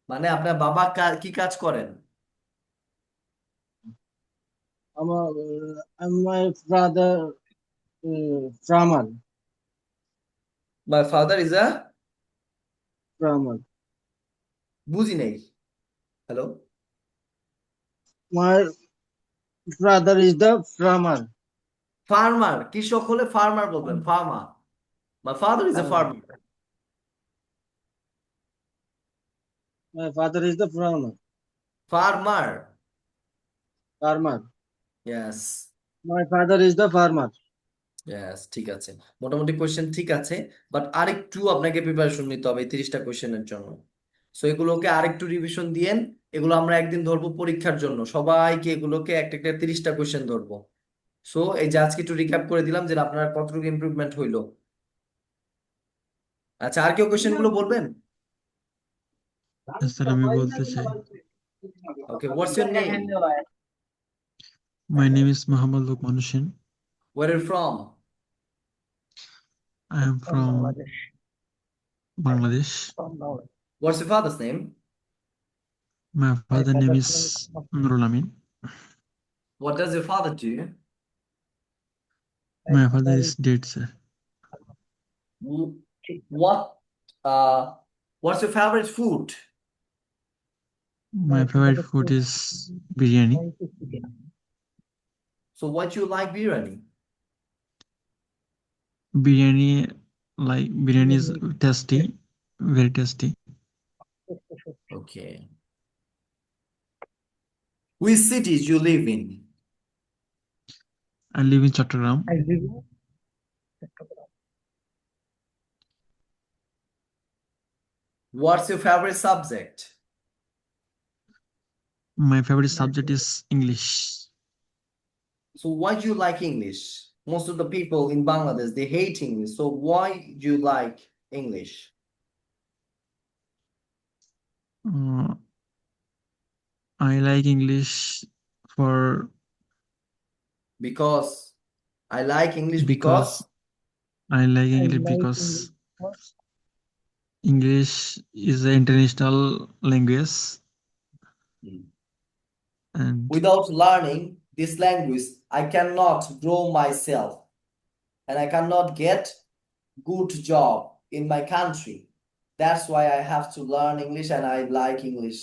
মানে আপনার বাবা কি কাজ করেন? My father farmer. My father is a Farmer. বুঝি নেই hello My brother is the farmer. Farmer কৃষক হলে ফার্মার বলবেন farmer My father is a farmer. My father is the farmer. Farmer. Farmer. Yes. My father is the farmer. Yes, ঠিক আছে মোটামুটি কোশ্চেন ঠিক আছে বাট আরেকটু আপনাকে প্রিপারেশন নিতে হবে 30টা কোশ্চেনের জন্য সো এগুলোকে আরেকটু রিভিশন দিয়েন এগুলো আমরা একদিন ধরবো পরীক্ষার জন্য সবাইকে এগুলোকে একটা একটা 30টা কোশ্চেন ধরবো সো এই যে আজকে একটু রিক্যাপ করে দিলাম যে আপনার কতটুকু ইমপ্রুভমেন্ট হইলো আচ্ছা আর কেউ কোশ্চেন গুলো বলবেন স্যার আমি বলতে চাই okay what's your name My name is Muhammad Lukman Hussain. Where are you from? I am from Bangladesh. What's your father's name? My father name is Nurul Amin. What does your father do? My father is dead, sir. W- What uh what's your favorite food? My favorite food is biryani. So what you like biryani? Biryani is tasty, very tasty. Okay. Which cities you live in? I live in Chattogram. What's your favorite subject? My favorite subject is English. So why do you like English? Most of the people in Bangladesh, they hate English. So why do you like English? Uh, I like English for Because I like English because I like English because English is an international language and without learning this language, I cannot grow myself and I cannot get good job in my country. That's why I have to learn English and I like English.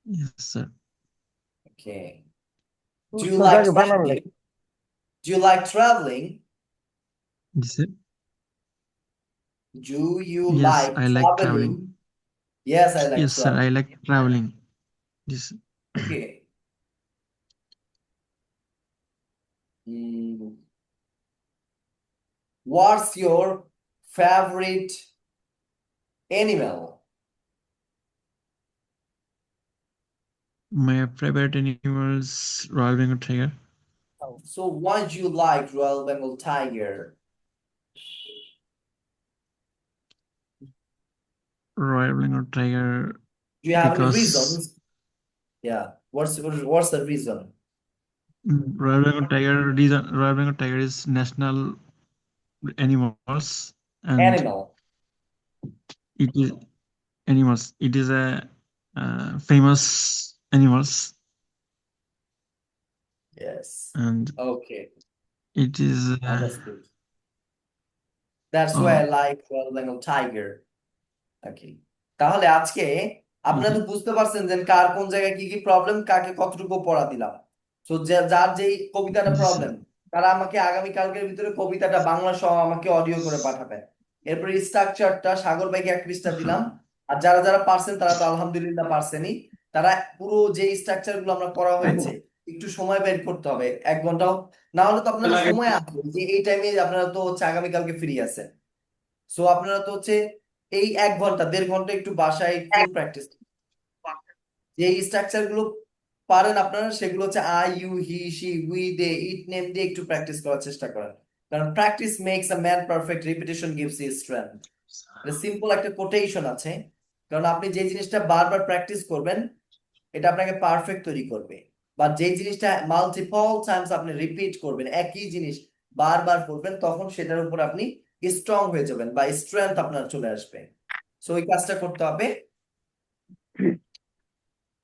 yes, sir. Okay. Do you like traveling? Do you like traveling? Yes, sir. Do you Yes, like I like traveling. traveling? Yes, I like Yes, sir. traveling. I like traveling. Yes. Okay. Mm. What's your favorite animal? My favorite animal is Royal Bengal Tiger. So why do you like Royal Bengal Tiger? Royal Bengal Tiger Do you have any because reasons? Yeah. What's the reason? Royal Bengal Tiger is national animals and Animal. it is animals. It is a famous animals Yes. and Okay. it is Understood. That's why I uh, like Royal Bengal Tiger. Okay. তাহলে আজকে আপনারা তো বুঝতে পারছেন যে কার কোন জায়গায় কি কি প্রবলেম, কাকে কতটুকু পড়া দিলাম। তো যার যেই কবিতাটা yes, প্রবলেম, তারা আমাকে আগামী কালকের ভিতরে কবিতাটা বাংলা সহ আমাকে অডিও করে পাঠাবেন। এরপরে স্ট্রাকচারটা সাগর ভাইকে এক পৃষ্ঠা দিলাম। আর যারা যারা পারছেন তারা তো আলহামদুলিল্লাহ পারছেনই। তারা পুরো যে স্ট্রাকচার গুলো আমরা করা হয়েছে একটু সময় বের করতে হবে, 1 ঘন্টাও না হলে তো আপনাদের সময় আছে যে এই টাইমে আপনারা তো হচ্ছে আগামীকালকে ফ্রি আছেন। সো আপনারা তো হচ্ছে এই 1 ঘন্টা 1.5 ঘন্টা একটু বাসায় একটু প্র্যাকটিস, যে স্ট্রাকচার গুলো পারেন আপনারা সেগুলো হচ্ছে I you he she we they it name দিয়ে একটু প্র্যাকটিস করার চেষ্টা করেন, কারণ practice makes a man perfect, repetition gives you strength. এটা সিম্পল একটা কোটেশন আছে, কারণ আপনি যে জিনিসটা বারবার প্র্যাকটিস করবেন এটা আপনাকে পারফেক্ট তৈরি করবে। বা যে জিনিসটা মাল্টিপল টাইমস আপনি রিপিট করবেন, একই জিনিস বারবার করবেন, তখন সেটার উপর আপনি স্ট্রং হয়ে যাবেন বা স্ট্রেংথ আপনার চলে আসবে। সো ওই কাজটা করতে হবে।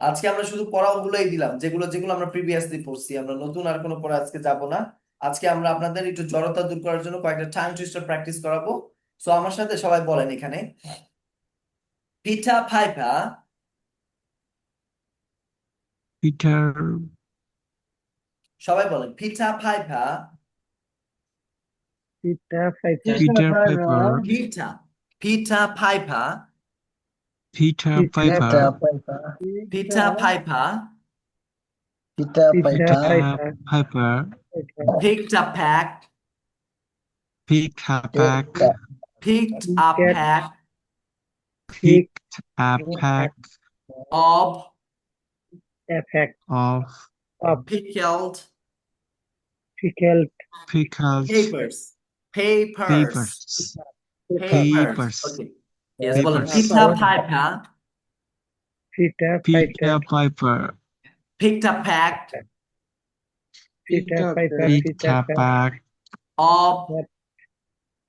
আজকে আমরা শুধু পড়াগুলোই দিলাম, যেগুলো যেগুলো আমরা প্রিভিয়াসলি পড়ছি, আমরা নতুন আর কোনো পড়া আজকে যাব না। আজকে আমরা আপনাদের একটু জড়তা দূর করার জন্য কয়েকটা টাং টুইস্টার প্র্যাকটিস করাবো। সো আমার সাথে সবাই বলেন এখানে, পিঠা পাইপা, Peter সবাই বলেন পিঠা পাইপা, Peter Piper pitha pitha পাইপা, Peter Piper pitha পাইপা, Pita Peter Piper, Piper picked a pack, picked a pack picked a pack picked a pack of of pickled pickled papers. papers. Okay. Yes, বলেন Papers. Pitha পাইপা, Peter Piper picked a pack Peter Piper, picked Peter a Pan, pack of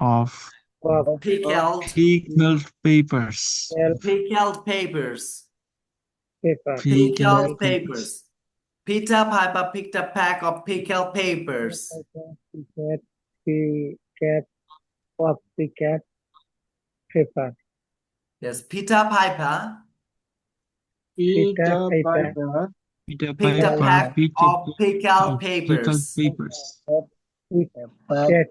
of of pickled pickled papers. pickled papers. paper. Pickled Pickled papers. papers. Peter Piper picked a pack of pickled papers. Picket, picket, of picket, paper. Yes, Peter Piper Peter Peter Piper, Piper Peter picked a Piper pack picked of pickled of papers. pickled papers. picket,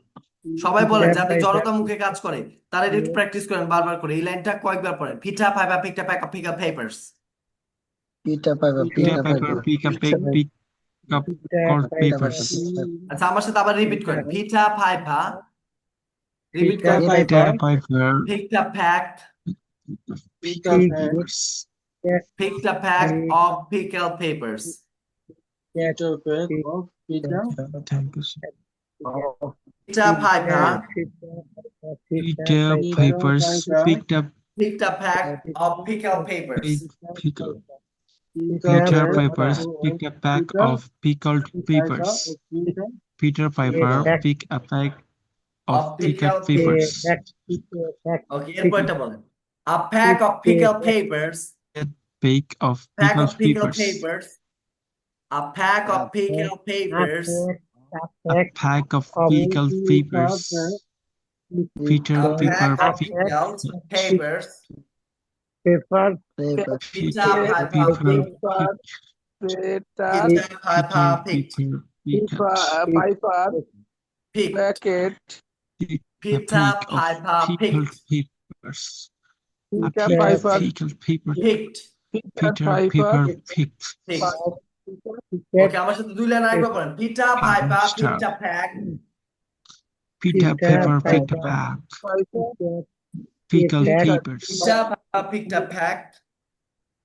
সবাই বলেন Peter যাদের Piper, জড়তা মুখে কাজ করে তারা এটা একটু প্র্যাকটিস করেন বারবার করে এই লাইনটা কয়েকবার পড়েন Peter Piper picked a pack of pickled papers. Peter Piper, Peter Peter Piper Piper. picked a pack of Peter pickled Piper, papers. আচ্ছা আমার সাথে আবার রিপিট করেন Peter Piper রিপিট Peter করেন Peter Piper, Piper picked a pack Peter Pick- Pan papers. picked a pack of pickled papers. Peter Pan of Peter Thank you, sir. Peter Piper Peter Piper's picked up picked a pack of pickled papers. pickle. Peter Peter Pan Piper's picked a pack of pickled papers. Peter Piper picked a pack of pickled papers. Okay, এরপরটা বলেন a pack of pickled papers. Pack of Pack of pickled pickled papers. papers. A pack of pickled papers. A pack of pickled papers. Peter A Piper pack of picked pickled papers. paper, Paper. Peter Piper picked. Peter Piper picked. Picked. Packet, Peter Piper pickled picked. papers. A Peter pack of Piper pickled papers. Picked. Peter Piper picked. Picked. Okay, আমার সাথে দুই লাইন আরেকবার বলেন Peter Piper picked a pack. Peter Piper picked a pack. Pickled papers. Peter Piper picked a pack.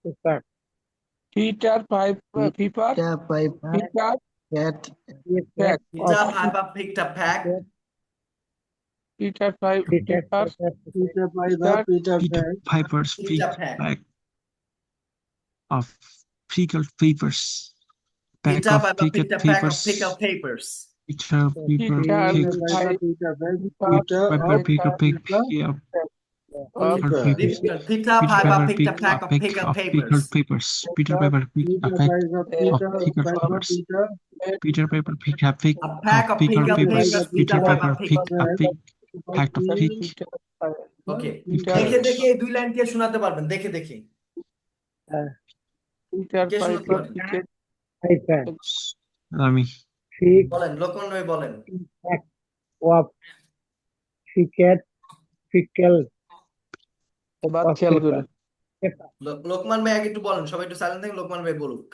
paper, Peter Piper, Piper, Peter Piper Peter, cat pack, Peter Piper picked a pack. Peter Piper, Peter Peter, Piper, Peter Piper Peter Peter Pan Piper's Peter picked pack. pack of pickled papers. Pack Peter of Piper pickled picked a pack of papers. pickled papers. Peter Piper Peter picked. Peter Pan Peter Piper picked a pack of Okay, pickled papers. repeat it. Peter Peter Piper Piper picked a picked pack a of pack pickled of pickled papers. papers. Peter Piper picked a pack of pickled papers. Peter Piper picked a pack A pack of of pickled pickled papers. papers. Peter Piper picked picked. a pack of pick. Okay, Peter, দেখে দেখে এই দুই লাইন কে শোনাতে পারবেন দেখে দেখে Peter কে শোনাতে Piper, পারবেন Picket, paper, আমি pick, বলেন লোকমান ভাই বলেন pack of picket, pickle, বাদ খেয়াল করে লোকমান ভাই আগে একটু বলেন সবাই একটু সাইলেন্ট থাকেন লোকমান ভাই বলুক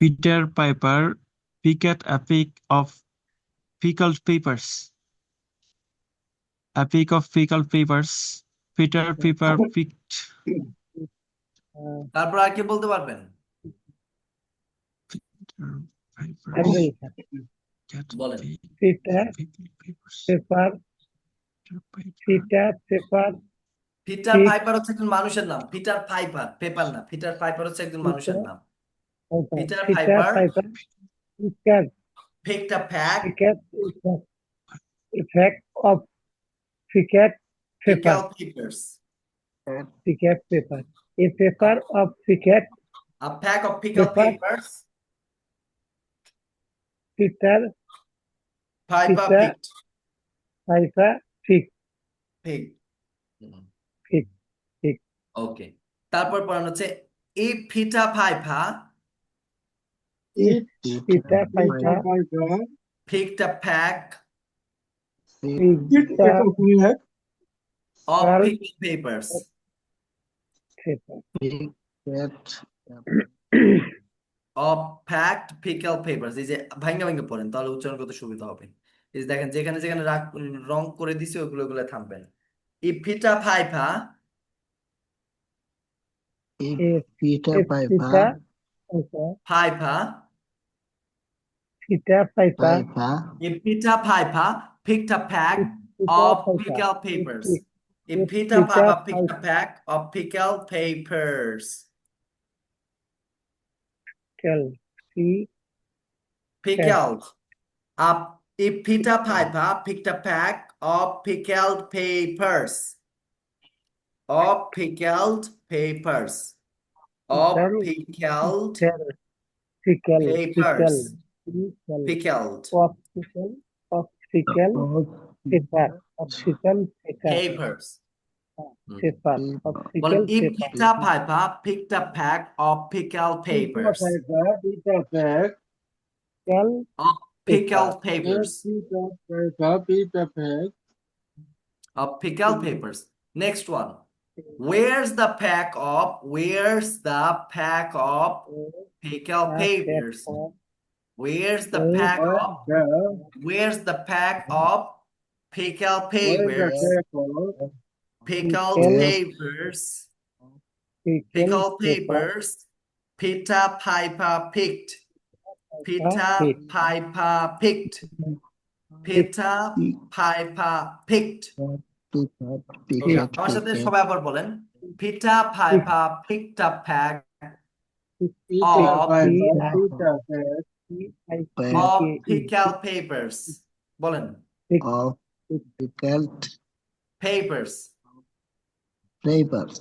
Peter Piper picked a pack of pickled papers. A pack of pickled papers. Peter Piper picked. তারপর আর কে বলতে পারবেন Peter Piper agree, picked বলেন Peter, pickled papers. paper, Peter Piper. Peter, paper, Peter Pick. Piper হচ্ছে একজন মানুষের নাম পিটার পাইপার পেপার না পিটার পাইপার হচ্ছে একজন মানুষের নাম paper, Peter Peter, Piper. paper, picket, picked a pack picket, effect of picket, paper, pickled papers picket, paper, a paper of picket, a pack of pickled Paper. papers Peter, Piper Peter. picked paper, pick, pick pick, ওকে তারপর পড়ানো হচ্ছে এই Peter piper Peter, paper, picked a pack Peter, of Well. pickled papers paper, cat of packed pickled papers এই যে ভাঙা ভাঙা পড়েন তাহলে উচ্চারণ করতে সুবিধা হবে এই যে দেখেন যেখানে যেখানে রং করে দিছে ওগুলো থামবেন এই Peter piper Peter a Piper piper Peter, paper, Piper if Peter Piper picked a pack Peter of Piper. pickled papers if If Peter Peter Piper picked a Piper. pack of pickled papers pickle. Pickled. If Peter Piper picked a pack of pickled papers. Of pickled papers. Of pickled papers. Pickled Paper. papers. Paper. Well, if Paper. Peter Piper picked a pack of pickled papers. Peter Pack, Pickle Of pickled yes, papers. Peter Pack, Of pickled papers. Next one. Where's the pack of pickled papers? Where's the pack of pickled papers? Pickled papers. Pickled papers. Peter Piper picked. Peter Piper picked. Peter Piper picked. Okay, আমার সাথে সবাই আবার বলেন। Peter Piper picked a pack of pickled papers. বলেন। of pickled Papers. papers.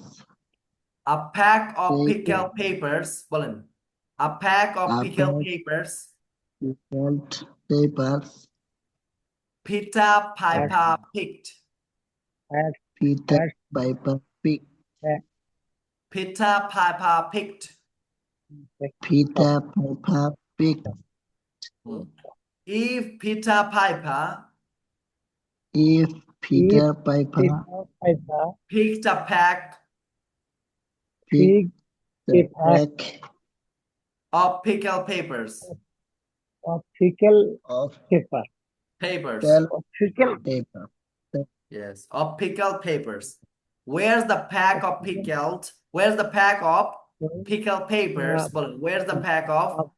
A pack of pickled papers. বলেন। A pack of pickled papers. Pickled papers. Peter Piper picked. Peter Piper picked. Peter Piper picked. Peter Piper picked. If Peter Piper picked a pack of pickled papers. Papers. Yes, of pickled papers. Where's the pack of pickled papers? বলেন, where's the pack of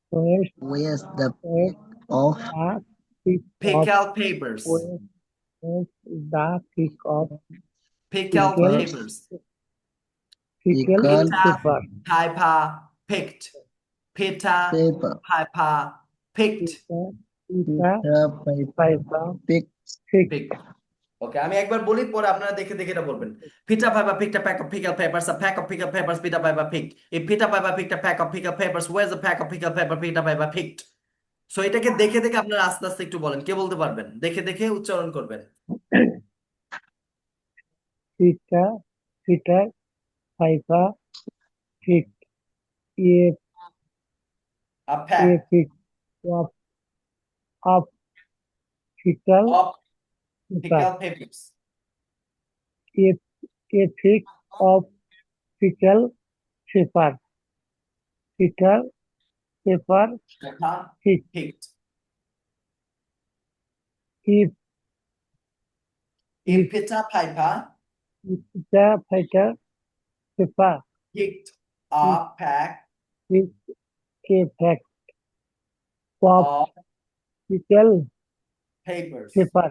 Where's the pack of pickled papers? The pick of Pickled papers. pickled paper. Piper picked. Peter paper? Piper picked. Peter Piper Picked. Picked. Okay, আমি একবার বলি পরে আপনারা দেখে দেখে এটা বলবেন। Peter Piper picked a pack of pickled papers. A pack of pickled papers Peter Piper picked. If Peter Piper picked a pack of pickled papers, where's the pack of pickled paper Peter Piper picked? So এটাকে দেখে দেখে আপনারা আস্তে আস্তে একটু বলেন। কে বলতে পারবেন? দেখে দেখে উচ্চারণ করবেন। Peter Piper picked A pack pick of pickled of pickled papers. A pick of pickled paper. Peter Piper Picked. If Peter Piper Peter Piper picked a pack picked a pack of of pickled papers. paper.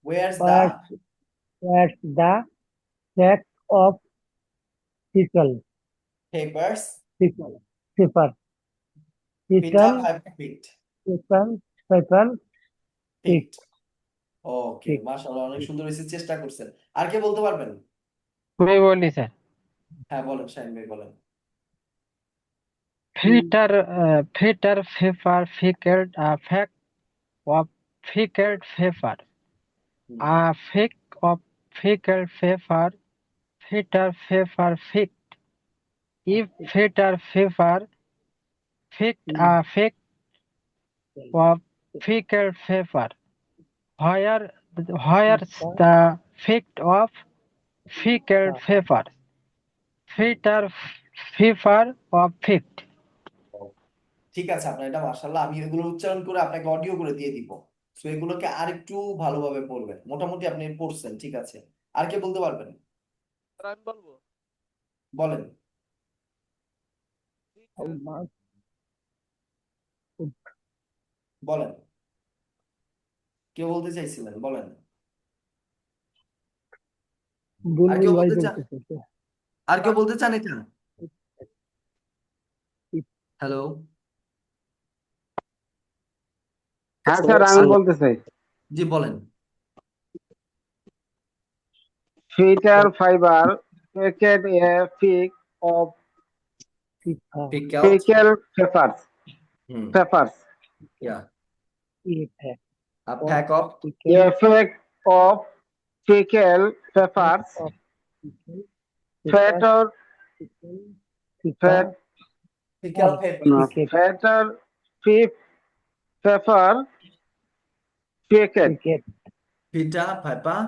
Where's the pack of pickled papers? paper? Peter Peter Piper picked. Piper Picked. ওকে, মাশাআল্লাহ, অনেক সুন্দর হয়েছে, চেষ্টা করছেন। আর কে বলতে পারবেন? আমি বলি স্যার। হ্যাঁ বলেন, শাহিন ভাই বলেন। Peter Piper pickled a pack of pickled paper. A pack of pickled paper Peter Piper picked. If Peter Piper picked a pack of pickled paper, where's the pack of pickled paper Peter Piper picked. ঠিক আছে, আপনার এটা মাশাআল্লাহ, আমি এগুলো উচ্চারণ করে আপনাকে অডিও করে দিয়ে দিব। সো এগুলোকে আরেকটু ভালোভাবে পড়বেন। মোটামুটি আপনি পড়ছেন, ঠিক আছে। আর কে বলতে পারবেন? আমি বলবো। বলেন। বলেন, কে বলতে চাইছিলেন? বলেন। আর কেউ বলতে চান? আর কেউ বলতে চান এটা? হ্যালো, হ্যাঁ স্যার, আমি বলতে চাই। জি বলেন। Peter Piper picked a peck of Pickled. Pickle peppers Hmm. Peppers Yeah. Effect A of pack of pickle effect of pickle peppers of pickle fatter pickle fat pickled pepper. no, picket fatter pepper packet picket Pita, pepper.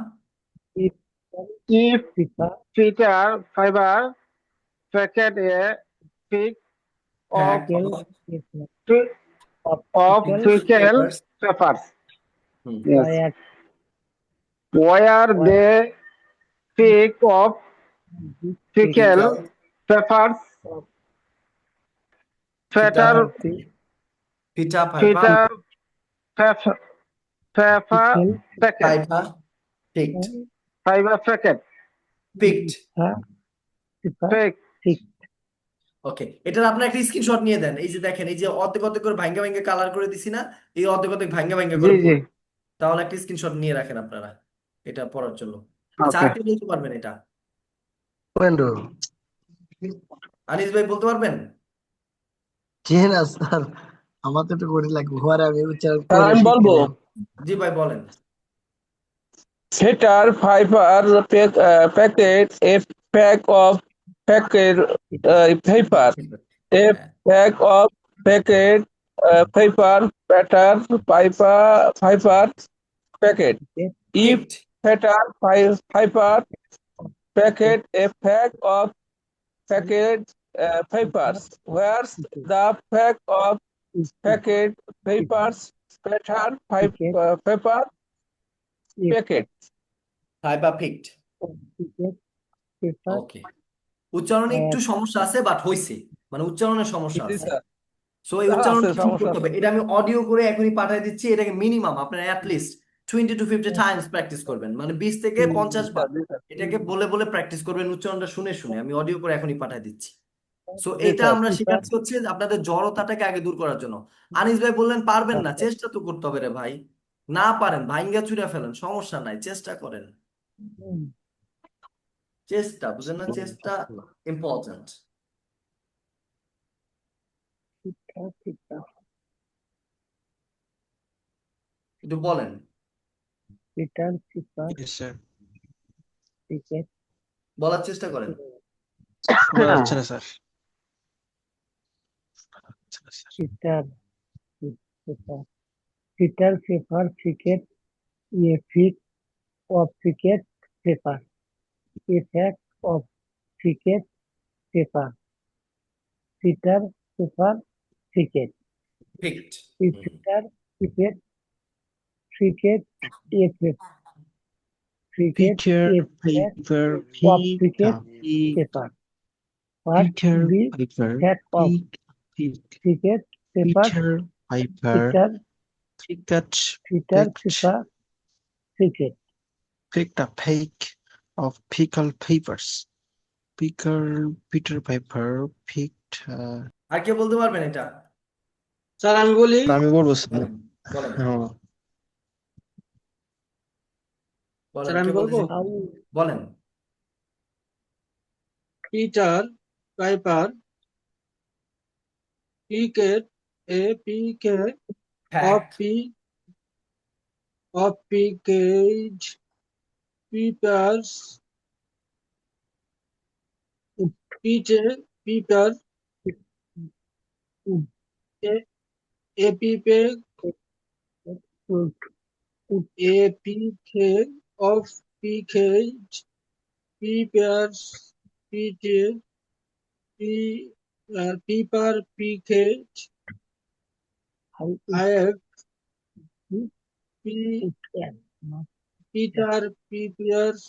if pizza fitter fiber packet a pick of Pack pickle of pi- of of pickle pickle peppers. peppers. Hmm. Yes. wire Where they pick of pickle Pickled peppers of fatter pita, pepper. fitter pepper pepper pickle packet Pepper. Picked. fiber packet Picked. pizza pick pick ওকে, এটার আপনার একটা স্ক্রিনশট নিয়ে দেন। এই যে দেখেন, এই যে অর্ধেক অর্ধেক করে ভাঙ্গা ভাঙ্গা কালার করে দিছি না, এই অর্ধেক অর্ধেক ভাঙ্গা ভাঙ্গা জি করে জি পড়ুন। তাহলে একটা স্ক্রিনশট নিয়ে রাখেন আপনারা এটা পড়ার জন্য। আচ্ছা, ওকে আর কি বলতে পারবেন এটা? Window. আনিস ভাই বলতে পারবেন? জি না স্যার, আমার তো একটু কঠিন লাগবে, ঘরে আমি উচ্চারণ স্যার করে আমি শিখতে বলবো, নেই। জি ভাই বলেন। Peter Piper picked a peck of pickled pepper a peck of pickled pepper Peter Piper picked if Picked. Peter Piper picked a peck of pickled papers. Where's the pack of packet papers? Pattern paper packet. Fiber picked. picket paper ওকে, উচ্চারণে একটু সমস্যা আছে, বাট হইছে, মানে উচ্চারণের সমস্যা জি আছে। স্যার, সো এই উচ্চারণটা ঠিক সমস্যা করতে আছে। হবে। এটা আমি অডিও করে এখনই পাঠিয়ে দিচ্ছি। এটাকে মিনিমাম আপনার অ্যাটলিস্ট 20 to 50 টাইমস প্র্যাকটিস করবেন, মানে 20 থেকে 50 বার এটাকে বলে বলে প্র্যাকটিস করবেন, উচ্চারণটা শুনে শুনে। আমি অডিও করে এখনই পাঠিয়ে দিচ্ছি। সো জি এটা স্যার। আমরা শেখাচ্ছি হচ্ছে আপনাদের জড়তাটাকে আগে দূর করার জন্য। আনিস ভাই বললেন পারবেন না, চেষ্টা তো করতে হবে রে ভাই। না পারেন ভাইঙ্গা চুরা ফেলেন, সমস্যা নাই, চেষ্টা করেন। চেষ্টা, বুঝেন না, চেষ্টা ইম্পর্টেন্ট। pizza একটু বলেন। picker pizza Yes, sir. picket বলার চেষ্টা করেন। বলা যাচ্ছে না, sir. picker paper picker paper picket a pick of picket paper a pack of picket paper picker paper picket picked. a picker picket picket a pack picket Peter a pack paper of picket pick paper what Peter the paper pack of pick picket paper Peter paper picker picket picker picked paper picket picked a pack of pickled papers. Peter paper picked. আর কে বলতে পারবেন এটা? স্যার আমি বলি, আমি বলবো স্যার। বলেন বলেন হ্যাঁ, বলেন, স্যার কে আমি বলবো, বলতে বলেন। Peter Piper picked a peck of fact. Pickled peppers Peter Piper এপিপে a peck of pickled peppers Peter Piper pickled I have Peter Peppers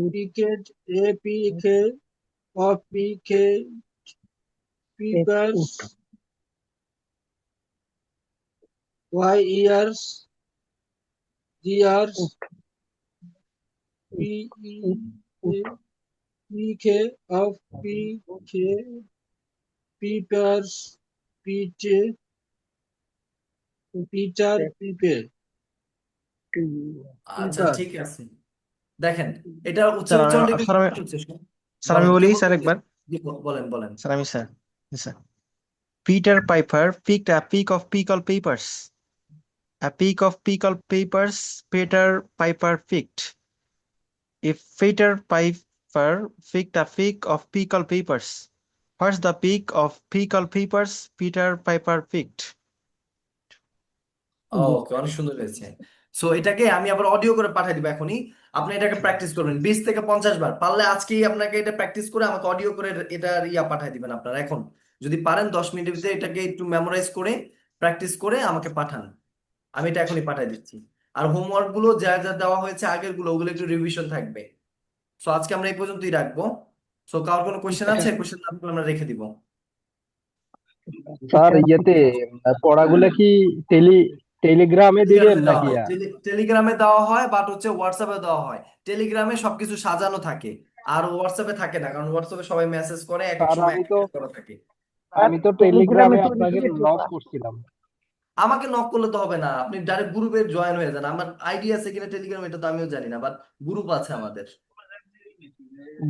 Picket APK of PK Peppers Y ears Gears PK of PK Peter's Peter Peter Pepe আচ্ছা Peter ঠিক আছে, দেখেন এটা স্যার উচ্চারণটা একটু স্যার আমি হচ্ছে। স্যার বলেন আমি কি বলি স্যার বলতে একবার বলেন বলেন। স্যার আমি sir sir Peter Piper picked a peck of pickled peppers. A peck of pickled peppers Peter Piper picked. If Peter Piper picked a peck of pickled peppers, what's the peck of pickled peppers Peter Piper picked? ওকে, অনেক সুন্দর হয়েছে। সো এটাকে আমি আবার অডিও করে পাঠিয়ে দিব এখনই, আপনি এটাকে প্র্যাকটিস করবেন 20 থেকে 50 বার, পারলে আজকেই আপনাকে এটা প্র্যাকটিস করে আমাকে অডিও করে এটার পাঠিয়ে দিবেন আপনারা এখন, যদি পারেন 10 মিনিটের ভিতরে এটাকে একটু মেমোরাইজ করে প্র্যাকটিস করে আমাকে পাঠান, আমি এটা এখনই পাঠিয়ে দিচ্ছি। আর হোমওয়ার্ক গুলো যা যা দেওয়া হয়েছে আগের গুলো ওগুলো একটু রিভিশন থাকবে। সো আজকে আমরা এই পর্যন্তই রাখবো। সো কার কোনো কোশ্চেন আছে? কোশ্চেন আমরা রেখে দিব। স্যার পড়াগুলো কি টেলিগ্রামে দিবেন টেলিগ্রামে দেওয়া নাকি? হয়, টেলিগ্রামে দেওয়া হয়, বাট হচ্ছে হোয়াটসঅ্যাপে দেওয়া হয়। টেলিগ্রামে সবকিছু সাজানো থাকে, আর হোয়াটসঅ্যাপে থাকে না, কারণ হোয়াটসঅ্যাপে সবাই মেসেজ করে, এক এক স্যার সময় এক এক করা থাকে। আমি তো টেলিগ্রামে টেলিগ্রামে তৈরি আপনাকে করেছো নক স্যার? করছিলাম। আমাকে নক করলে তো হবে না, আপনি ডাইরেক্ট গ্রুপে জয়েন হয়ে যান। আমার আইডি আছে কিনা টেলিগ্রাম এটা তো আমিও জানি না, বাট গ্রুপ আছে আমাদের।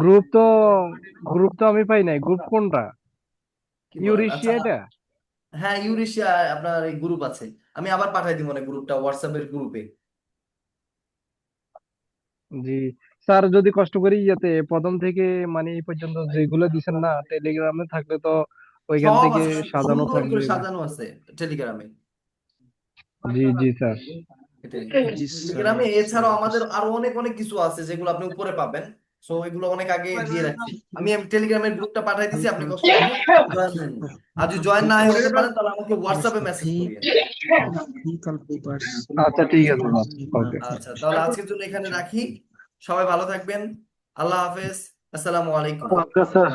গ্রুপ তো গ্রুপ তো আমি পাই নাই। গ্রুপ কোনটা? কি বলেন? আচ্ছা, ইউরেশিয়া এটা? হ্যাঁ ইউরেশিয়া আপনার এই গ্রুপ আছে, আমি আবার পাঠাই দিব না গ্রুপটা হোয়াটসঅ্যাপের গ্রুপে। জি স্যার, যদি কষ্ট করি প্রথম থেকে মানে এই পর্যন্ত যেগুলো দিছেন না, টেলিগ্রামে থাকলে তো ওইখান সব থেকে আছে, সাজানো সুন্দর করে থাকবে। সাজানো আছে টেলিগ্রামে। জি জি স্যার। এটাই জি স্যার টেলিগ্রামে। এছাড়াও আমাদের আরো অনেক অনেক কিছু আছে যেগুলো আপনি উপরে পাবেন, সো এগুলো অনেক আগে দিয়ে রাখছি। আমি টেলিগ্রামের গ্রুপটা পাঠাই দিছি, আপনি কষ্ট করে জয়েন হন। আর যদি জয়েন না হতে পারেন তাহলে আমাকে What's হোয়াটসঅ্যাপে the মেসেজ peak করিয়েন। of pickled peppers? আচ্ছা ঠিক আছে স্যার। ওকে। আচ্ছা তাহলে আজকের জন্য এখানে রাখি, সবাই ভালো থাকবেন, আল্লাহ হাফেজ, আসসালামু আলাইকুম। ওয়ালাইকুম আসসালাম।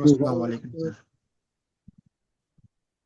আসসালামু আলাইকুম স্যার।